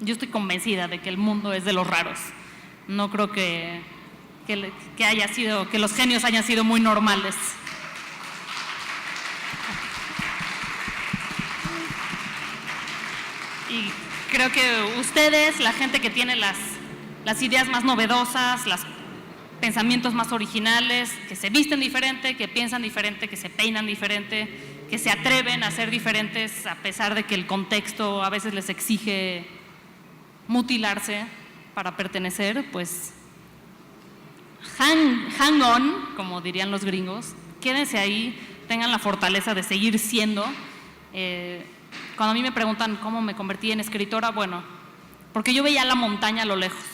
yo estoy convencida de que el mundo es de los raros. No creo que los genios hayan sido muy normales. Y creo que ustedes, la gente que tiene las ideas más novedosas, los pensamientos más originales, que se visten diferente, que piensan diferente, que se peinan diferente, que se atreven a ser diferentes a pesar de que el contexto a veces les exige mutilarse para pertenecer, pues hang on, como dirían los gringos, quédense ahí, tengan la fortaleza de seguir siendo. Cuando a mí me preguntan cómo me convertí en escritora, bueno, porque yo veía la montaña a lo lejos,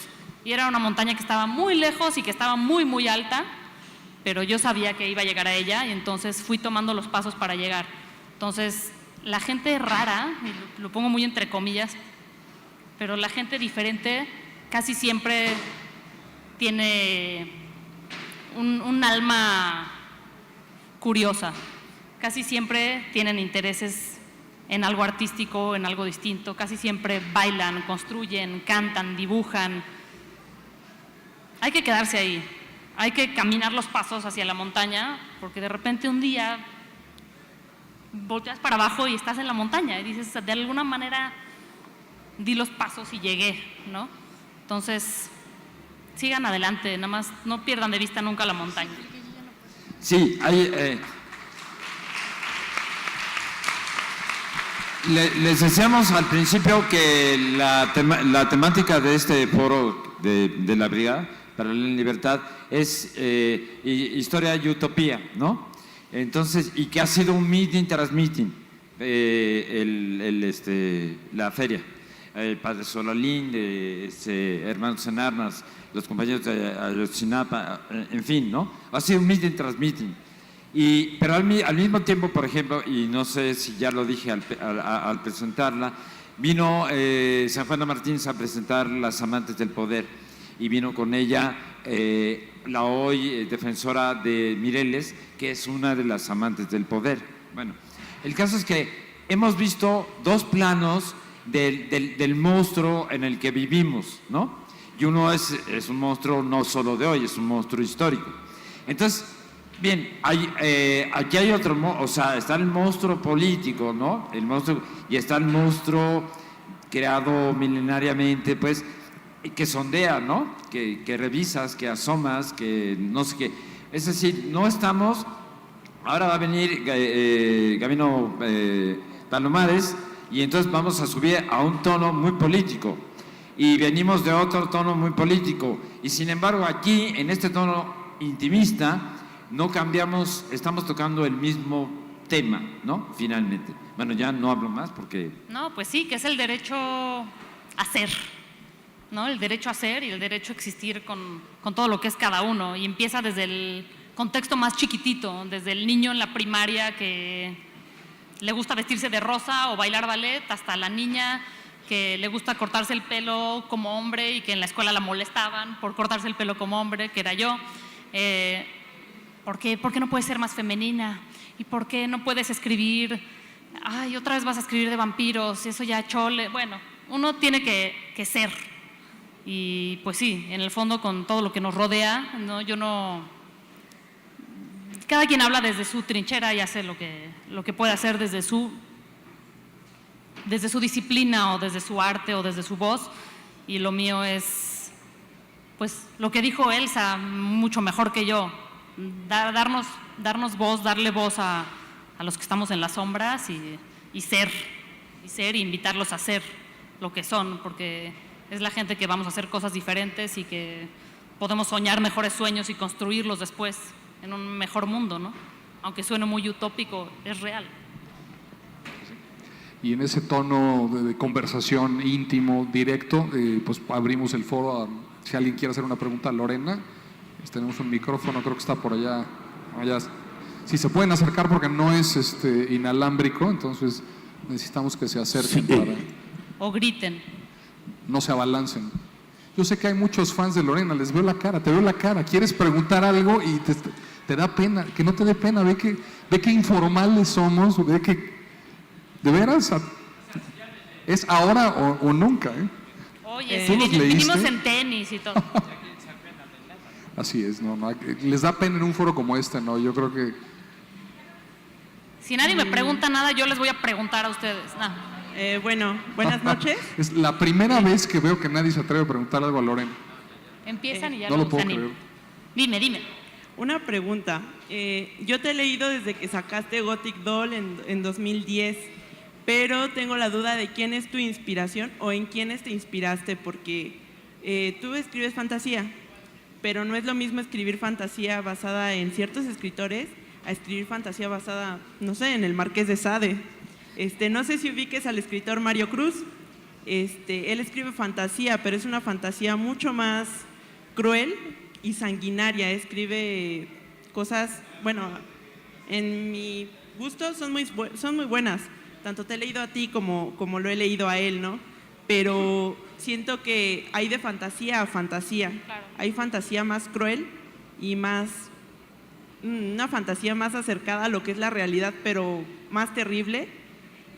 y era una montaña que estaba muy lejos y que estaba muy, muy alta, pero yo sabía que iba a llegar a ella, y entonces fui tomando los pasos para llegar. Entonces, la gente rara, y lo pongo muy entre comillas, pero la gente diferente casi siempre tiene un alma curiosa, casi siempre tienen intereses en algo artístico, en algo distinto, casi siempre bailan, construyen, cantan, dibujan. Hay que quedarse ahí, hay que caminar los pasos hacia la montaña, porque de repente un día volteas para abajo y estás en la montaña y dices, de alguna manera di los pasos y llegué, ¿no? Entonces, sigan adelante, nada más no pierdan de vista nunca la montaña. Sí, les decíamos al principio que la temática de este foro de la Brigada para la Libertad es historia y utopía, ¿no? Entonces, y que ha sido un meeting tras meeting, la feria. El padre Solalín, hermanos Senarnas, los compañeros de Ayotzinapa, en fin, ¿no? Ha sido un meeting tras meeting. Pero al mismo tiempo, por ejemplo, y no sé si ya lo dije al presentarla, vino San Juana Martínez a presentar Las Amantes del Poder, y vino con ella la hoy defensora de Mireles, que es una de las amantes del poder. Bueno, el caso es que hemos visto dos planos del monstruo en el que vivimos, ¿no? Y uno es un monstruo no solo de hoy, es un monstruo histórico. Entonces, bien, aquí hay otro, o sea, está el monstruo político, ¿no? El monstruo, y está el monstruo creado milenariamente, pues, que sondea, ¿no? Que revisas, que asomas, que no sé qué. Es decir, no estamos. Ahora va a venir Gabino Palomares, y entonces vamos a subir a un tono muy político, y venimos de otro tono muy político, y sin embargo aquí en este tono intimista no cambiamos, estamos tocando el mismo tema, ¿no? Finalmente. Bueno, ya no hablo más porque… No, pues sí, que es el derecho a ser, ¿no? El derecho a ser y el derecho a existir con todo lo que es cada uno, y empieza desde el contexto más chiquitito, desde el niño en la primaria que le gusta vestirse de rosa o bailar ballet, hasta la niña que le gusta cortarse el pelo como hombre y que en la escuela la molestaban por cortarse el pelo como hombre, que era yo. ¿Por qué no puedes ser más femenina? ¿Y por qué no puedes escribir? Ay, otra vez vas a escribir de vampiros, eso ya chole. Bueno, uno tiene que ser. Y pues sí, en el fondo con todo lo que nos rodea, ¿no? Cada quien habla desde su trinchera y hace lo que puede hacer desde su disciplina o desde su arte o desde su voz, y lo mío es, pues, lo que dijo Elsa, mucho mejor que yo, darnos voz, darle voz a los que estamos en las sombras y ser, e invitarlos a ser lo que son, porque es la gente que vamos a hacer cosas diferentes y que podemos soñar mejores sueños y construirlos después en un mejor mundo, ¿no? Aunque suene muy utópico, es real. Y en ese tono de conversación íntimo, directo, pues abrimos el foro a, si alguien quiere hacer una pregunta a Lorena. Tenemos un micrófono, creo que está por allá. Si se pueden acercar porque no es inalámbrico, entonces necesitamos que se acerquen para… O griten. No se abalancen. Yo sé que hay muchos fans de Lorena, les veo la cara, te veo la cara, quieres preguntar algo y te da pena, que no te dé pena, ve que informales somos, ve que de veras es ahora o nunca. Oye, ¿Tú los leíste? vinimos en tenis y todo. Así es, no, les da pena en un foro como este, ¿no? Yo creo que… Si nadie me pregunta nada, yo les voy a preguntar a ustedes. Bueno, buenas noches. Es la primera vez que veo que nadie se atreve a preguntar algo a Lorena. Empiezan y ya no lo se puedo animan. creer. Dime. Una pregunta. Yo te he leído desde que sacaste Gothic Doll en 2010, pero tengo la duda de quién es tu inspiración o en quiénes te inspiraste, porque tú escribes fantasía, pero no es lo mismo escribir fantasía basada en ciertos escritores a escribir fantasía basada, no sé, en el Marqués de Sade. No sé si ubiques al escritor Mario Cruz. Él escribe fantasía, pero es una fantasía mucho más cruel y sanguinaria. Escribe cosas, bueno, en mi gusto son muy buenas. Tanto te he leído a ti como lo he leído a él, ¿no? Pero siento que hay de fantasía a fantasía. Claro. Hay fantasía más cruel y una fantasía más acercada a lo que es la realidad, pero más terrible.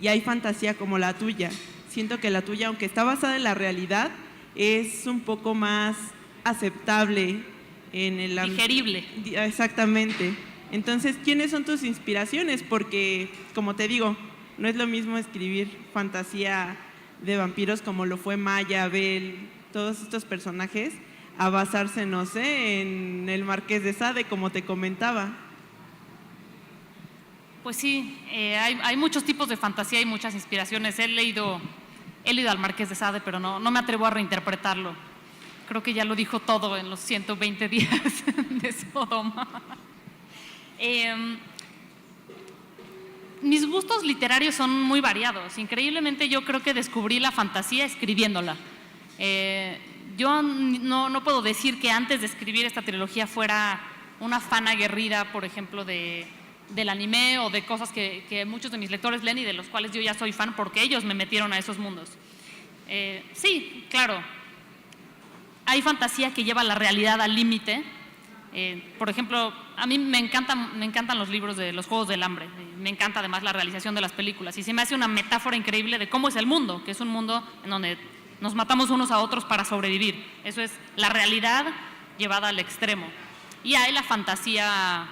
Y hay fantasía como la tuya. Siento que la tuya, aunque está basada en la realidad, es un poco más aceptable en el Digerible. Exactamente. Entonces, ¿quiénes son tus inspiraciones? Porque, como te digo, no es lo mismo escribir fantasía de vampiros como lo fue Maya, Bel, todos estos personajes, a basarse, no sé, en el Marqués de Sade, como te comentaba. Pues sí, hay muchos tipos de fantasía y muchas inspiraciones. He leído al Marqués de Sade, pero no me atrevo a reinterpretarlo. Creo que ya lo dijo todo en los 120 días de Sodoma. Mis gustos literarios son muy variados. Increíblemente yo creo que descubrí la fantasía escribiéndola. Yo no puedo decir que antes de escribir esta trilogía fuera una fan aguerrida, por ejemplo, del anime o de cosas que muchos de mis lectores leen y de los cuales yo ya soy fan porque ellos me metieron a esos mundos. Sí, claro, hay fantasía que lleva la realidad al límite. Por ejemplo, a mí me encantan los libros de los Juegos del Hambre. Me encanta además la realización de las películas y se me hace una metáfora increíble de cómo es el mundo, que es un mundo en donde nos matamos unos a otros para sobrevivir. Eso es la realidad llevada al extremo. Y hay la fantasía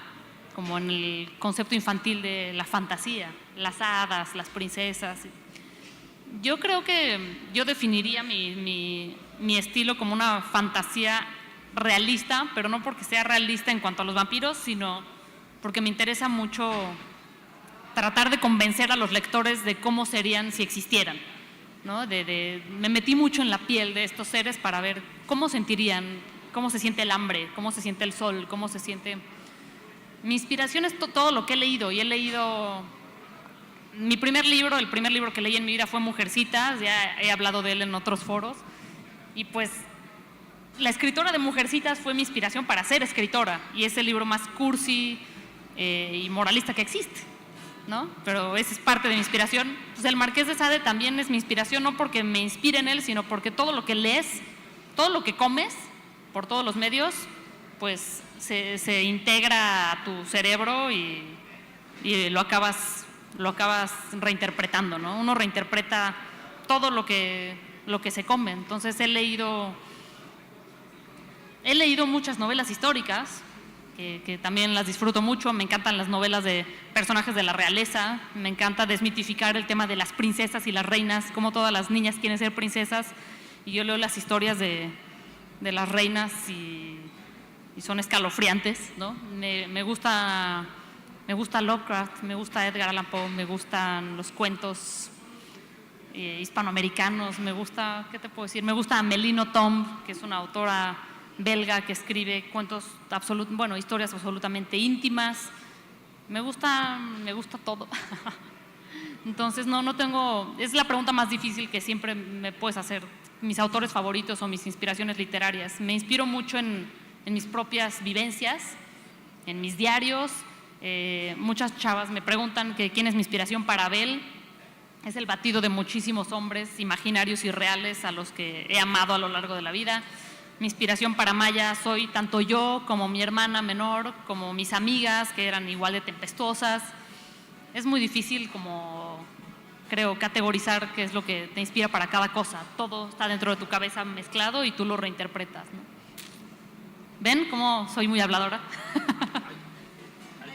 como en el concepto infantil de la fantasía, las hadas, las princesas. Yo creo que yo definiría mi estilo como una fantasía realista, pero no porque sea realista en cuanto a los vampiros, sino porque me interesa mucho tratar de convencer a los lectores de cómo serían si existieran, ¿no? Me metí mucho en la piel de estos seres para ver cómo sentirían, cómo se siente el hambre, cómo se siente el sol, cómo se siente… Mi inspiración es todo lo que he leído, y he leído… el primer libro que leí en mi vida fue Mujercitas, ya he hablado de él en otros foros, y pues la escritora de Mujercitas fue mi inspiración para ser escritora, y es el libro más cursi y moralista que existe, ¿no? Pero esa es parte de mi inspiración. Pues el Marqués de Sade también es mi inspiración, no porque me inspire en él, sino porque todo lo que lees, todo lo que comes, por todos los medios, pues se integra a tu cerebro y lo acabas reinterpretando, ¿no? Uno reinterpreta todo lo que se come. Entonces he leído muchas novelas históricas que también las disfruto mucho. Me encantan las novelas de personajes de la realeza, me encanta desmitificar el tema de las princesas y las reinas, como todas las niñas quieren ser princesas, y yo leo las historias de las reinas y y son escalofriantes, ¿no? Me gusta Lovecraft, me gusta Edgar Allan Poe, me gustan los cuentos hispanoamericanos, me gusta, ¿qué te puedo decir? Me gusta Melino Tom, que es una autora belga que escribe cuentos historias absolutamente íntimas. Me gusta todo. Entonces no tengo, es la pregunta más difícil que siempre me puedes hacer, mis autores favoritos o mis inspiraciones literarias. Me inspiro mucho en mis propias vivencias, en mis diarios. Muchas chavas me preguntan que quién es mi inspiración para Abel. Es el batido de muchísimos hombres imaginarios y reales a los que he amado a lo largo de la vida. Mi inspiración para Maya soy tanto yo como mi hermana menor, como mis amigas que eran igual de tempestuosas. Es muy difícil como, creo, categorizar qué es lo que te inspira para cada cosa. Todo está dentro de tu cabeza mezclado y tú lo reinterpretas, ¿no? ¿Ven cómo soy muy habladora? Hay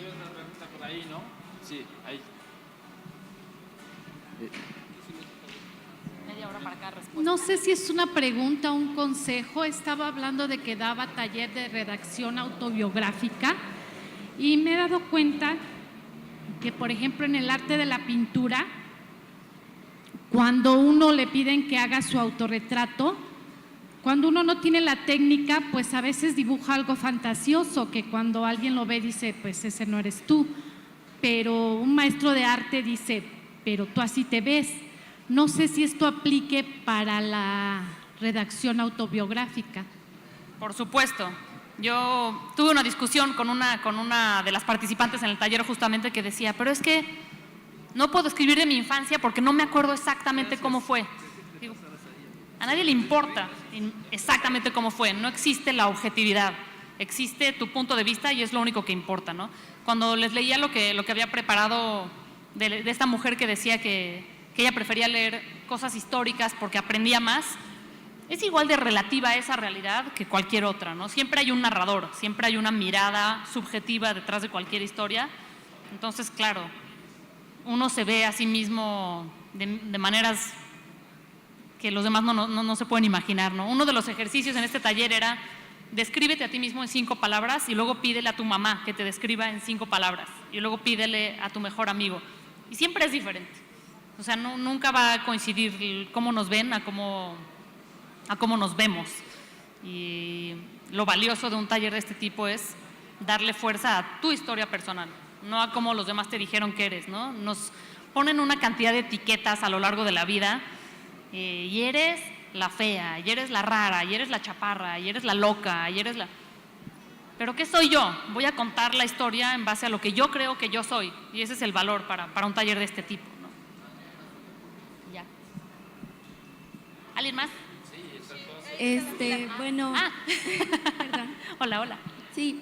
una pregunta por ahí, ¿no? Sí, ahí. Media hora para cada respuesta. No sé si es una pregunta o un consejo. Estaba hablando de que daba taller de redacción autobiográfica y me he dado cuenta que, por ejemplo, en el arte de la pintura, cuando uno le piden que haga su autorretrato, cuando uno no tiene la técnica, pues a veces dibuja algo fantasioso, que cuando alguien lo ve dice, pues ese no eres tú. Pero un maestro de arte dice, pero tú así te ves. No sé si esto aplique para la redacción autobiográfica. Por supuesto. Yo tuve una discusión con una de las participantes en el taller justamente que decía, pero es que no puedo escribir de mi infancia porque no me acuerdo exactamente cómo fue. Digo, a nadie le importa exactamente cómo fue, no existe la objetividad, existe tu punto de vista y es lo único que importa, ¿no? Cuando les leía lo que había preparado de esta mujer que decía que ella prefería leer cosas históricas porque aprendía más, es igual de relativa a esa realidad que cualquier otra, ¿no? Siempre hay un narrador, siempre hay una mirada subjetiva detrás de cualquier historia. Entonces, claro, uno se ve a sí mismo de maneras que los demás no se pueden imaginar, ¿no? Uno de los ejercicios en este taller era descríbete a ti mismo en 5 palabras y luego pídele a tu mamá que te describa en 5 palabras y luego pídele a tu mejor amigo. Y siempre es diferente. O sea, nunca va a coincidir cómo nos ven a cómo nos vemos. Y lo valioso de un taller de este tipo es darle fuerza a tu historia personal, no a cómo los demás te dijeron que eres, ¿no? Nos ponen una cantidad de etiquetas a lo largo de la vida, y eres la fea, y eres la rara, y eres la chaparra, y eres la loca, y eres la... ¿Pero qué soy yo? Voy a contar la historia en base a lo que yo creo que yo soy, y ese es el valor para un taller de este tipo, ¿no? Ya. ¿Alguien más? Bueno, Perdón. Hola. sí,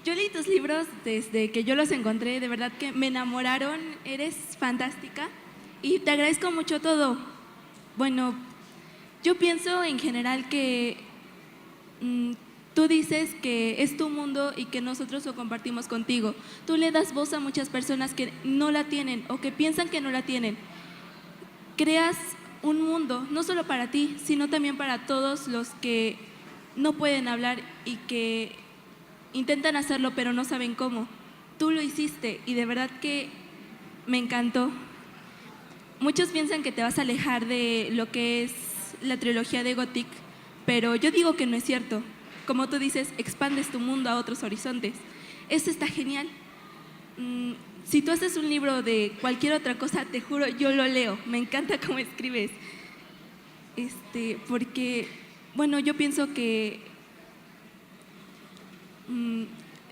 yo leí tus libros desde que yo los encontré, de verdad que me enamoraron, eres fantástica y te agradezco mucho todo. Bueno, yo pienso en general que tú dices que es tu mundo y que nosotros lo compartimos contigo. Tú le das voz a muchas personas que no la tienen o que piensan que no la tienen. Creas un mundo, no solo para ti, sino también para todos los que no pueden hablar y que intentan hacerlo pero no saben cómo. Tú lo hiciste y de verdad que me encantó. Muchos piensan que te vas a alejar de lo que es la trilogía de Gothic, pero yo digo que no es cierto. Como tú dices, expandes tu mundo a otros horizontes. Eso está genial. Si tú haces un libro de cualquier otra cosa, te juro, yo lo leo. Me encanta cómo escribes. Porque, bueno, yo pienso que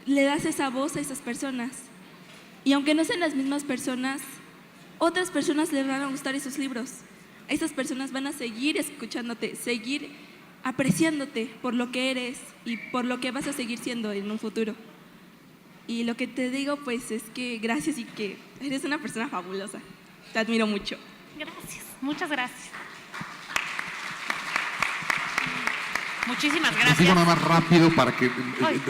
le das esa voz a esas personas. Y aunque no sean las mismas personas, otras personas les van a gustar esos libros. Esas personas van a seguir escuchándote, seguir apreciándote por lo que eres y por lo que vas a seguir siendo en un futuro. Y lo que te digo, pues, es que gracias y que eres una persona fabulosa. Te admiro mucho. Gracias, muchas gracias. Muchísimas gracias. Les digo nada más rápido para que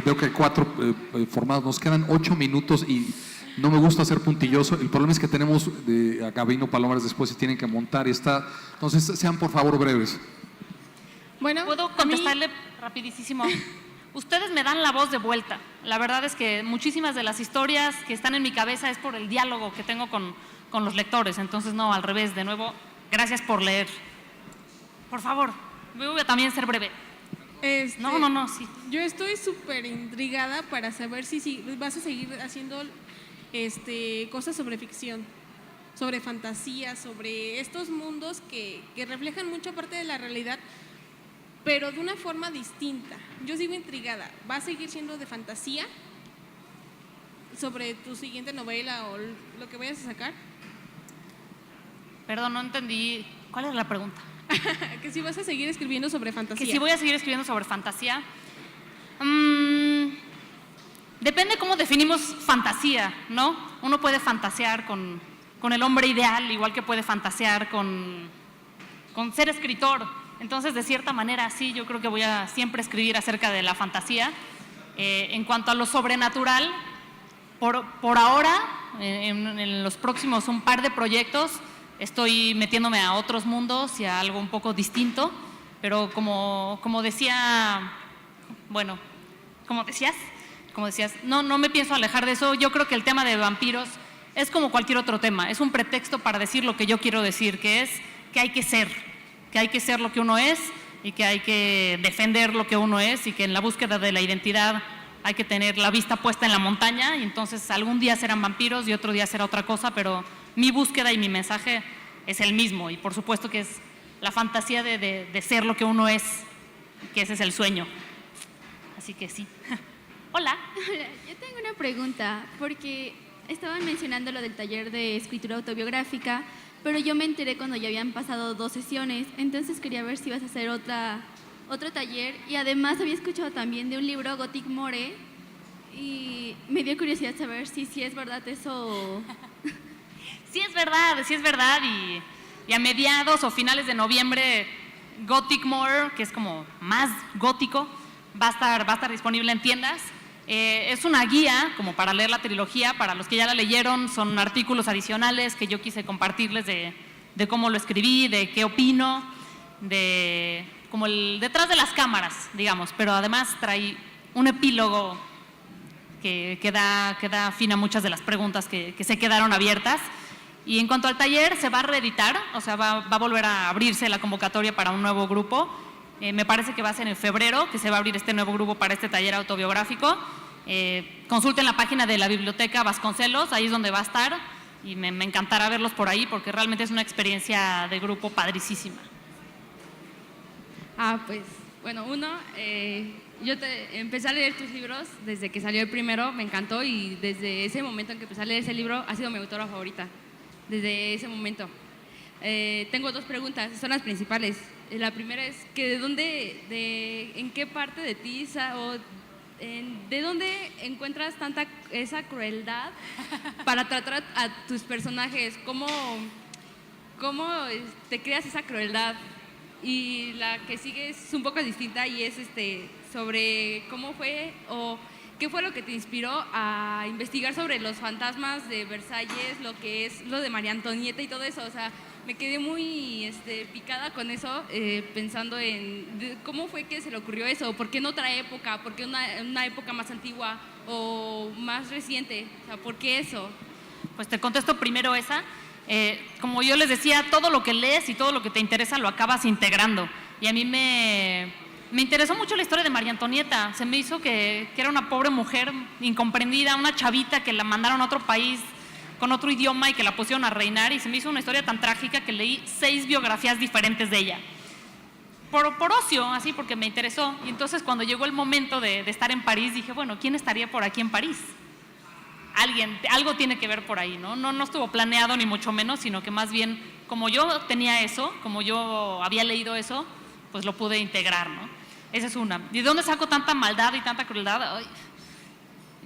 veo que hay 4 formados. Nos quedan 8 minutos y no me gusta ser puntilloso. El problema es que tenemos a Gabino Palomares después y tienen que montar y está. Entonces, sean por favor breves. Bueno, ¿puedo contestarle rapidísimo? ustedes me dan la voz de vuelta. La verdad es que muchísimas de las historias que están en mi cabeza es por el diálogo que tengo con los lectores. Entonces, no, al revés. De nuevo, gracias por leer. Por favor, voy a también ser breve. No, sí. Yo estoy súper intrigada para saber si vas a seguir haciendo cosas sobre ficción, sobre fantasía, sobre estos mundos que reflejan mucha parte de la realidad, pero de una forma distinta. Yo sigo intrigada. ¿Va a seguir siendo de fantasía sobre tu siguiente novela o lo que vayas a sacar? Perdón, no entendí. ¿Cuál es la pregunta? Que si vas a seguir escribiendo sobre fantasía. Que si voy a seguir escribiendo sobre fantasía. Depende cómo definimos fantasía, ¿no? Uno puede fantasear con el hombre ideal, igual que puede fantasear con ser escritor. Entonces, de cierta manera, sí, yo creo que voy a siempre escribir acerca de la fantasía. En cuanto a lo sobrenatural, por ahora, en los próximos un par de proyectos, estoy metiéndome a otros mundos y a algo un poco distinto, pero como decía, bueno, como decías, no me pienso alejar de eso. Yo creo que el tema de vampiros es como cualquier otro tema, es un pretexto para decir lo que yo quiero decir, que es que hay que ser lo que uno es y que hay que defender lo que uno es y que en la búsqueda de la identidad hay que tener la vista puesta en la montaña y entonces algún día serán vampiros y otro día será otra cosa, pero mi búsqueda y mi mensaje es el mismo y por supuesto que es la fantasía de ser lo que uno es, que ese es el sueño. Así que sí. Hola. Hola, yo tengo una pregunta, porque estaban mencionando lo del taller de escritura autobiográfica, pero yo me enteré cuando ya habían pasado 2 sesiones, entonces quería ver si ibas a hacer otro taller, y además había escuchado también de un libro, Gothic More, y me dio curiosidad saber si es verdad eso. Sí es verdad, y a mediados o finales de noviembre Gothic More, que es como más gótico, va a estar disponible en tiendas. Es una guía como para leer la trilogía, para los que ya la leyeron, son artículos adicionales que yo quise compartirles de cómo lo escribí, de qué opino, de como el detrás de las cámaras, digamos, pero además trae un epílogo que da fin a muchas de las preguntas que se quedaron abiertas. Y en cuanto al taller, se va a reeditar, o sea, va a volver a abrirse la convocatoria para un nuevo grupo. Me parece que va a ser en febrero, que se va a abrir este nuevo grupo para este taller autobiográfico. Consulten la página de la Biblioteca Vasconcelos, ahí es donde va a estar, y me encantará verlos por ahí porque realmente es una experiencia de grupo padricísima. Pues, bueno, yo empecé a leer tus libros desde que salió el primero, me encantó, y desde ese momento en que empecé a leer ese libro ha sido mi autora favorita, desde ese momento. Tengo 2 preguntas, son las principales. La primera es que ¿en qué parte de ti de dónde encuentras esa crueldad para tratar a tus personajes? ¿Cómo te creas esa crueldad? Y la que sigue es un poco distinta y es sobre cómo fue o qué fue lo que te inspiró a investigar sobre los fantasmas de Versalles, lo que es lo de María Antonieta y todo eso. O sea, me quedé muy picada con eso, pensando en cómo fue que se le ocurrió eso, por qué en otra época, por qué una época más antigua o más reciente, o sea, ¿por qué eso? Pues te contesto primero esa. Como yo les decía, todo lo que lees y todo lo que te interesa lo acabas integrando. Y a mí me interesó mucho la historia de María Antonieta. Se me hizo que era una pobre mujer incomprendida, una chavita que la mandaron a otro país con otro idioma y que la pusieron a reinar, y se me hizo una historia tan trágica que leí 6 biografías diferentes de ella. Por ocio, así, porque me interesó. Y entonces cuando llegó el momento de estar en París, dije, bueno, ¿quién estaría por aquí en París? Algo tiene que ver por ahí, ¿no? No estuvo planeado ni mucho menos, sino que más bien, como yo tenía eso, como yo había leído eso, pues lo pude integrar, ¿no? Esa es una. ¿Y de dónde saco tanta maldad y tanta crueldad? Ay,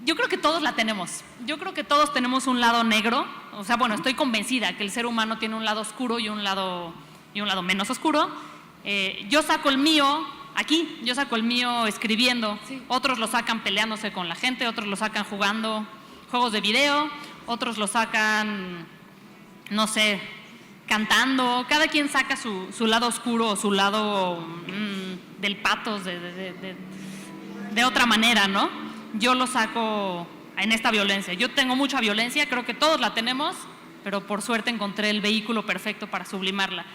yo creo que todos la tenemos. Yo creo que todos tenemos un lado negro. O sea, bueno, estoy convencida que el ser humano tiene un lado oscuro y un lado menos oscuro. Yo saco el mío aquí, yo saco el mío escribiendo. Sí. Otros lo sacan peleándose con la gente, otros lo sacan jugando juegos de video, otros lo sacan, no sé, cantando. Cada quien saca su lado oscuro o su lado del patos, de otra manera, ¿no? Yo lo saco en esta violencia. Yo tengo mucha violencia, creo que todos la tenemos, pero por suerte encontré el vehículo perfecto para sublimarla.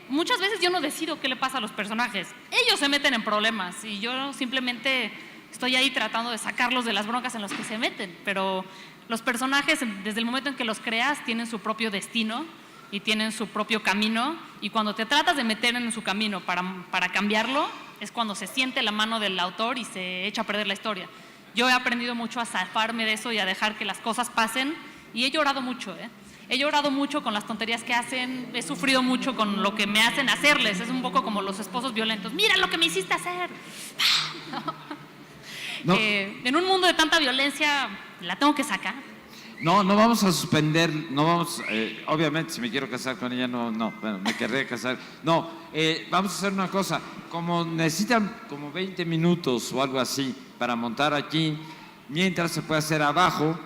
Muchas veces yo no decido qué le pasa a los personajes. Ellos se meten en problemas y yo simplemente estoy ahí tratando de sacarlos de las broncas en las que se meten. Pero los personajes, desde el momento en que los creas, tienen su propio destino y tienen su propio camino. Y cuando te tratas de meter en su camino para cambiarlo, es cuando se siente la mano del autor y se echa a perder la historia. Yo he aprendido mucho a zafarme de eso y a dejar que las cosas pasen. Y he llorado mucho, He llorado mucho con las tonterías que hacen, he sufrido mucho con lo que me hacen hacerles. Es un poco como los esposos violentos. ¡Mira lo que me hiciste hacer! No. En un mundo de tanta violencia, la tengo que sacar. No vamos a suspender, no vamos, obviamente si me quiero casar con ella, bueno, me querré casar. No, vamos a hacer una cosa, como necesitan como 20 minutos o algo así para montar aquí, mientras se puede hacer abajo,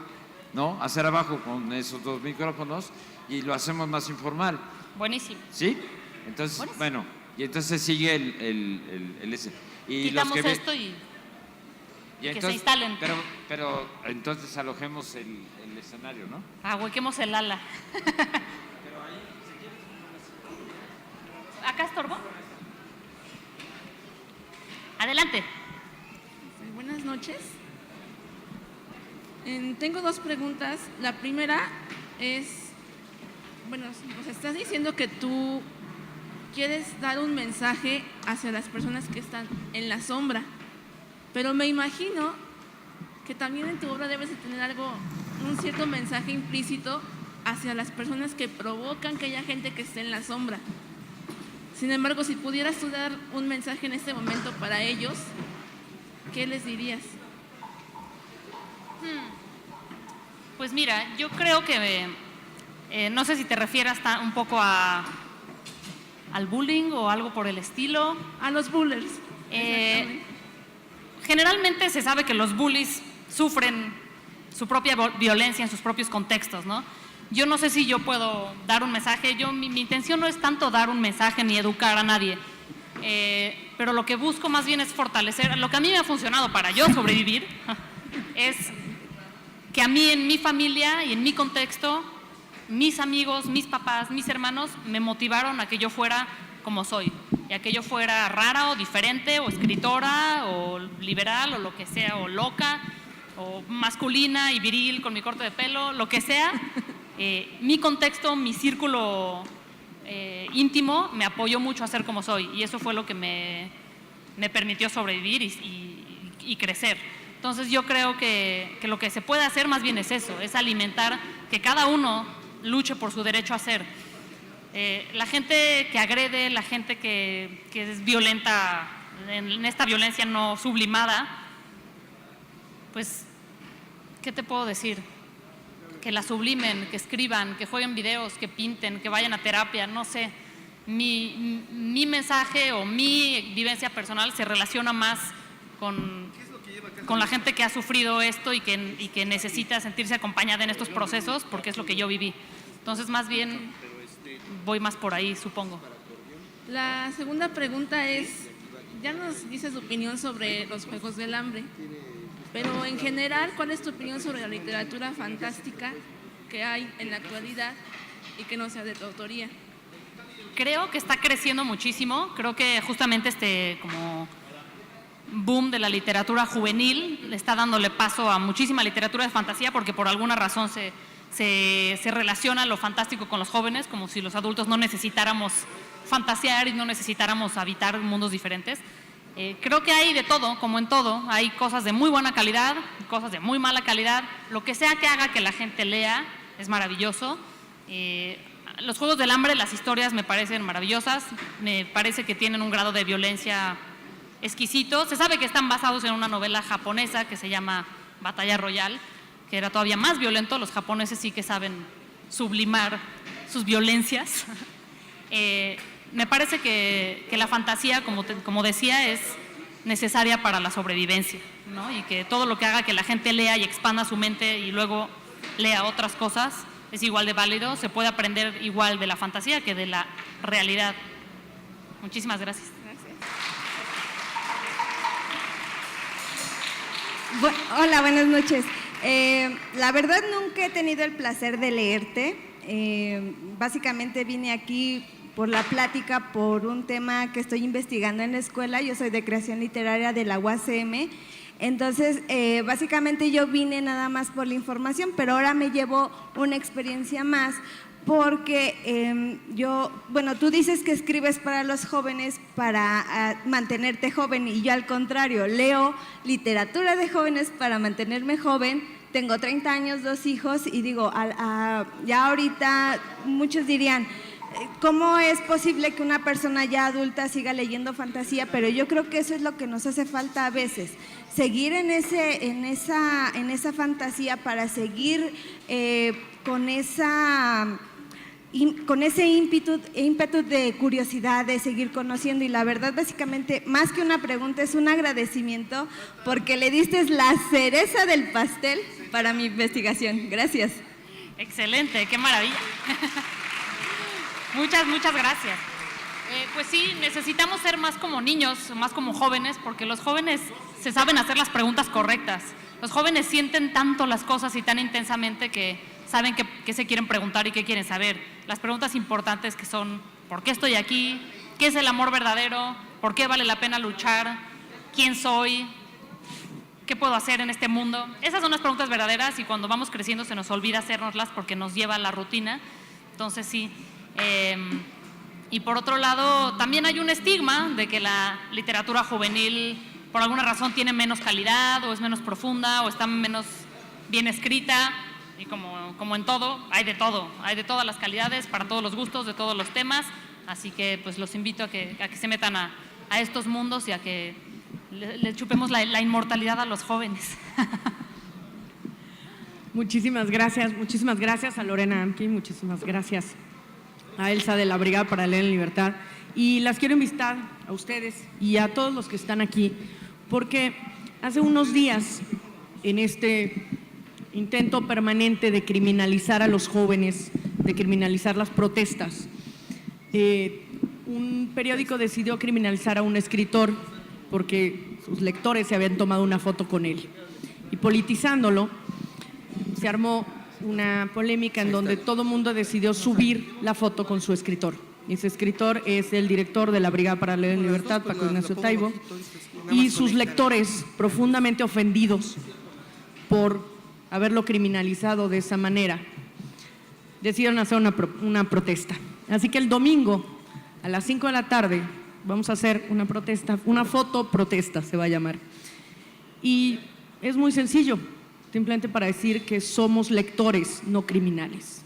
¿no? Hacer abajo con esos 2 micrófonos y lo hacemos más informal. Buenísimo. ¿Sí? Entonces, bueno, y entonces sigue el ese. Y quitamos los que esto y entonces, que se instalen. Pero entonces alojemos el escenario, ¿no? Huequemos el ala. ¿Acá estorbo? Adelante. Buenas noches. Tengo 2 preguntas. La primera es, bueno, nos estás diciendo que tú quieres dar un mensaje hacia las personas que están en la sombra, pero me imagino que también en tu obra debes de tener un cierto mensaje implícito hacia las personas que provocan que haya gente que esté en la sombra. Sin embargo, si pudieras tú dar un mensaje en este momento para ellos, ¿qué les dirías? Pues mira, yo creo que, no sé si te refieras un poco al bullying o algo por el estilo. A los bullers. Generalmente se sabe que los bullies sufren su propia violencia en sus propios contextos, ¿no? Yo no sé si yo puedo dar un mensaje, mi intención no es tanto dar un mensaje ni educar a nadie, pero lo que busco más bien es fortalecer, lo que a mí me ha funcionado para yo sobrevivir, es que a mí en mi familia y en mi contexto, mis amigos, mis papás, mis hermanos me motivaron a que yo fuera como soy, y a que yo fuera rara o diferente, o escritora, o liberal, o lo que sea, o loca, o masculina y viril con mi corte de pelo, lo que sea. Mi contexto, mi círculo íntimo me apoyó mucho a ser como soy, y eso fue lo que me permitió sobrevivir y crecer. Entonces yo creo que lo que se puede hacer más bien es eso, es alimentar que cada uno luche por su derecho a ser. La gente que agrede, la gente que es violenta en esta violencia no sublimada, pues, ¿qué te puedo decir? Que la sublimen, que escriban, que jueguen videos, que pinten, que vayan a terapia, no sé. Mi mensaje o mi vivencia personal se relaciona más con la gente que ha sufrido esto y que necesita sentirse acompañada en estos procesos, porque es lo que yo viví. Entonces, más bien, voy más por ahí, supongo. La segunda pregunta es, ya nos dices tu opinión sobre los Juegos del Hambre, pero en general, ¿cuál es tu opinión sobre la literatura fantástica que hay en la actualidad y que no sea de tu autoría? Creo que está creciendo muchísimo, creo que justamente este como boom de la literatura juvenil le está dándole paso a muchísima literatura de fantasía, porque por alguna razón se relaciona lo fantástico con los jóvenes, como si los adultos no necesitáramos fantasear y no necesitáramos habitar mundos diferentes. Creo que hay de todo, como en todo, hay cosas de muy buena calidad, cosas de muy mala calidad, lo que sea que haga que la gente lea es maravilloso. Los Juegos del Hambre, las historias me parecen maravillosas, me parece que tienen un grado de violencia exquisito. Se sabe que están basados en una novela japonesa que se llama Batalla Royal, que era todavía más violento. Los japoneses sí que saben sublimar sus violencias. Me parece que la fantasía, como decía, es necesaria para la sobrevivencia, ¿no? Y que todo lo que haga que la gente lea y expanda su mente y luego lea otras cosas es igual de válido. Se puede aprender igual de la fantasía que de la realidad. Muchísimas gracias. Hola, buenas noches. La verdad nunca he tenido el placer de leerte. Básicamente vine aquí por la plática, por un tema que estoy investigando en la escuela. Yo soy de creación literaria de la UACM. Entonces, básicamente yo vine nada más por la información, pero ahora me llevo una experiencia más porque tú dices que escribes para los jóvenes para mantenerte joven, y yo al contrario, leo literatura de jóvenes para mantenerme joven. Tengo 30 años, 2 hijos, y digo, ya ahorita muchos dirían, ¿cómo es posible que una persona ya adulta siga leyendo fantasía? Pero yo creo que eso es lo que nos hace falta a veces, seguir en esa fantasía para seguir con ese ímpetu de curiosidad, de seguir conociendo. Y la verdad, básicamente, más que una pregunta, es un agradecimiento porque le diste la cereza del pastel para mi investigación. Gracias. Excelente, qué maravilla. Muchas gracias. Pues sí, necesitamos ser más como niños, más como jóvenes, porque los jóvenes se saben hacer las preguntas correctas. Los jóvenes sienten tanto las cosas y tan intensamente que saben qué se quieren preguntar y qué quieren saber. Las preguntas importantes que son: ¿por qué estoy aquí? ¿Qué es el amor verdadero? ¿Por qué vale la pena luchar? ¿Quién soy? ¿Qué puedo hacer en este mundo? Esas son las preguntas verdaderas, y cuando vamos creciendo se nos olvida hacérnoslas porque nos lleva a la rutina. Entonces sí. Y por otro lado, también hay un estigma de que la literatura juvenil por alguna razón tiene menos calidad, o es menos profunda, o está menos bien escrita. Y como en todo, hay de todas las calidades, para todos los gustos, de todos los temas. Así que pues los invito a que se metan a estos mundos y a que le chupemos la inmortalidad a los jóvenes. Muchísimas gracias a Lorena Amkin, muchísimas gracias a Elsa de la Brigada para Leer en Libertad. Y las quiero invitar a ustedes y a todos los que están aquí, porque hace unos días, en este intento permanente de criminalizar a los jóvenes, de criminalizar las protestas, un periódico decidió criminalizar a un escritor porque sus lectores se habían tomado una foto con él. Y politizándolo, se armó una polémica en donde todo el mundo decidió subir la foto con su escritor. Y ese escritor es el director de la Brigada para Leer en Libertad, Paco Ignacio Taibo, y sus lectores, profundamente ofendidos por haberlo criminalizado de esa manera, decidieron hacer una protesta. Así que el domingo a las 5 de la tarde vamos a hacer una protesta, una fotoprotesta se va a llamar. Y es muy sencillo, simplemente para decir que somos lectores, no criminales.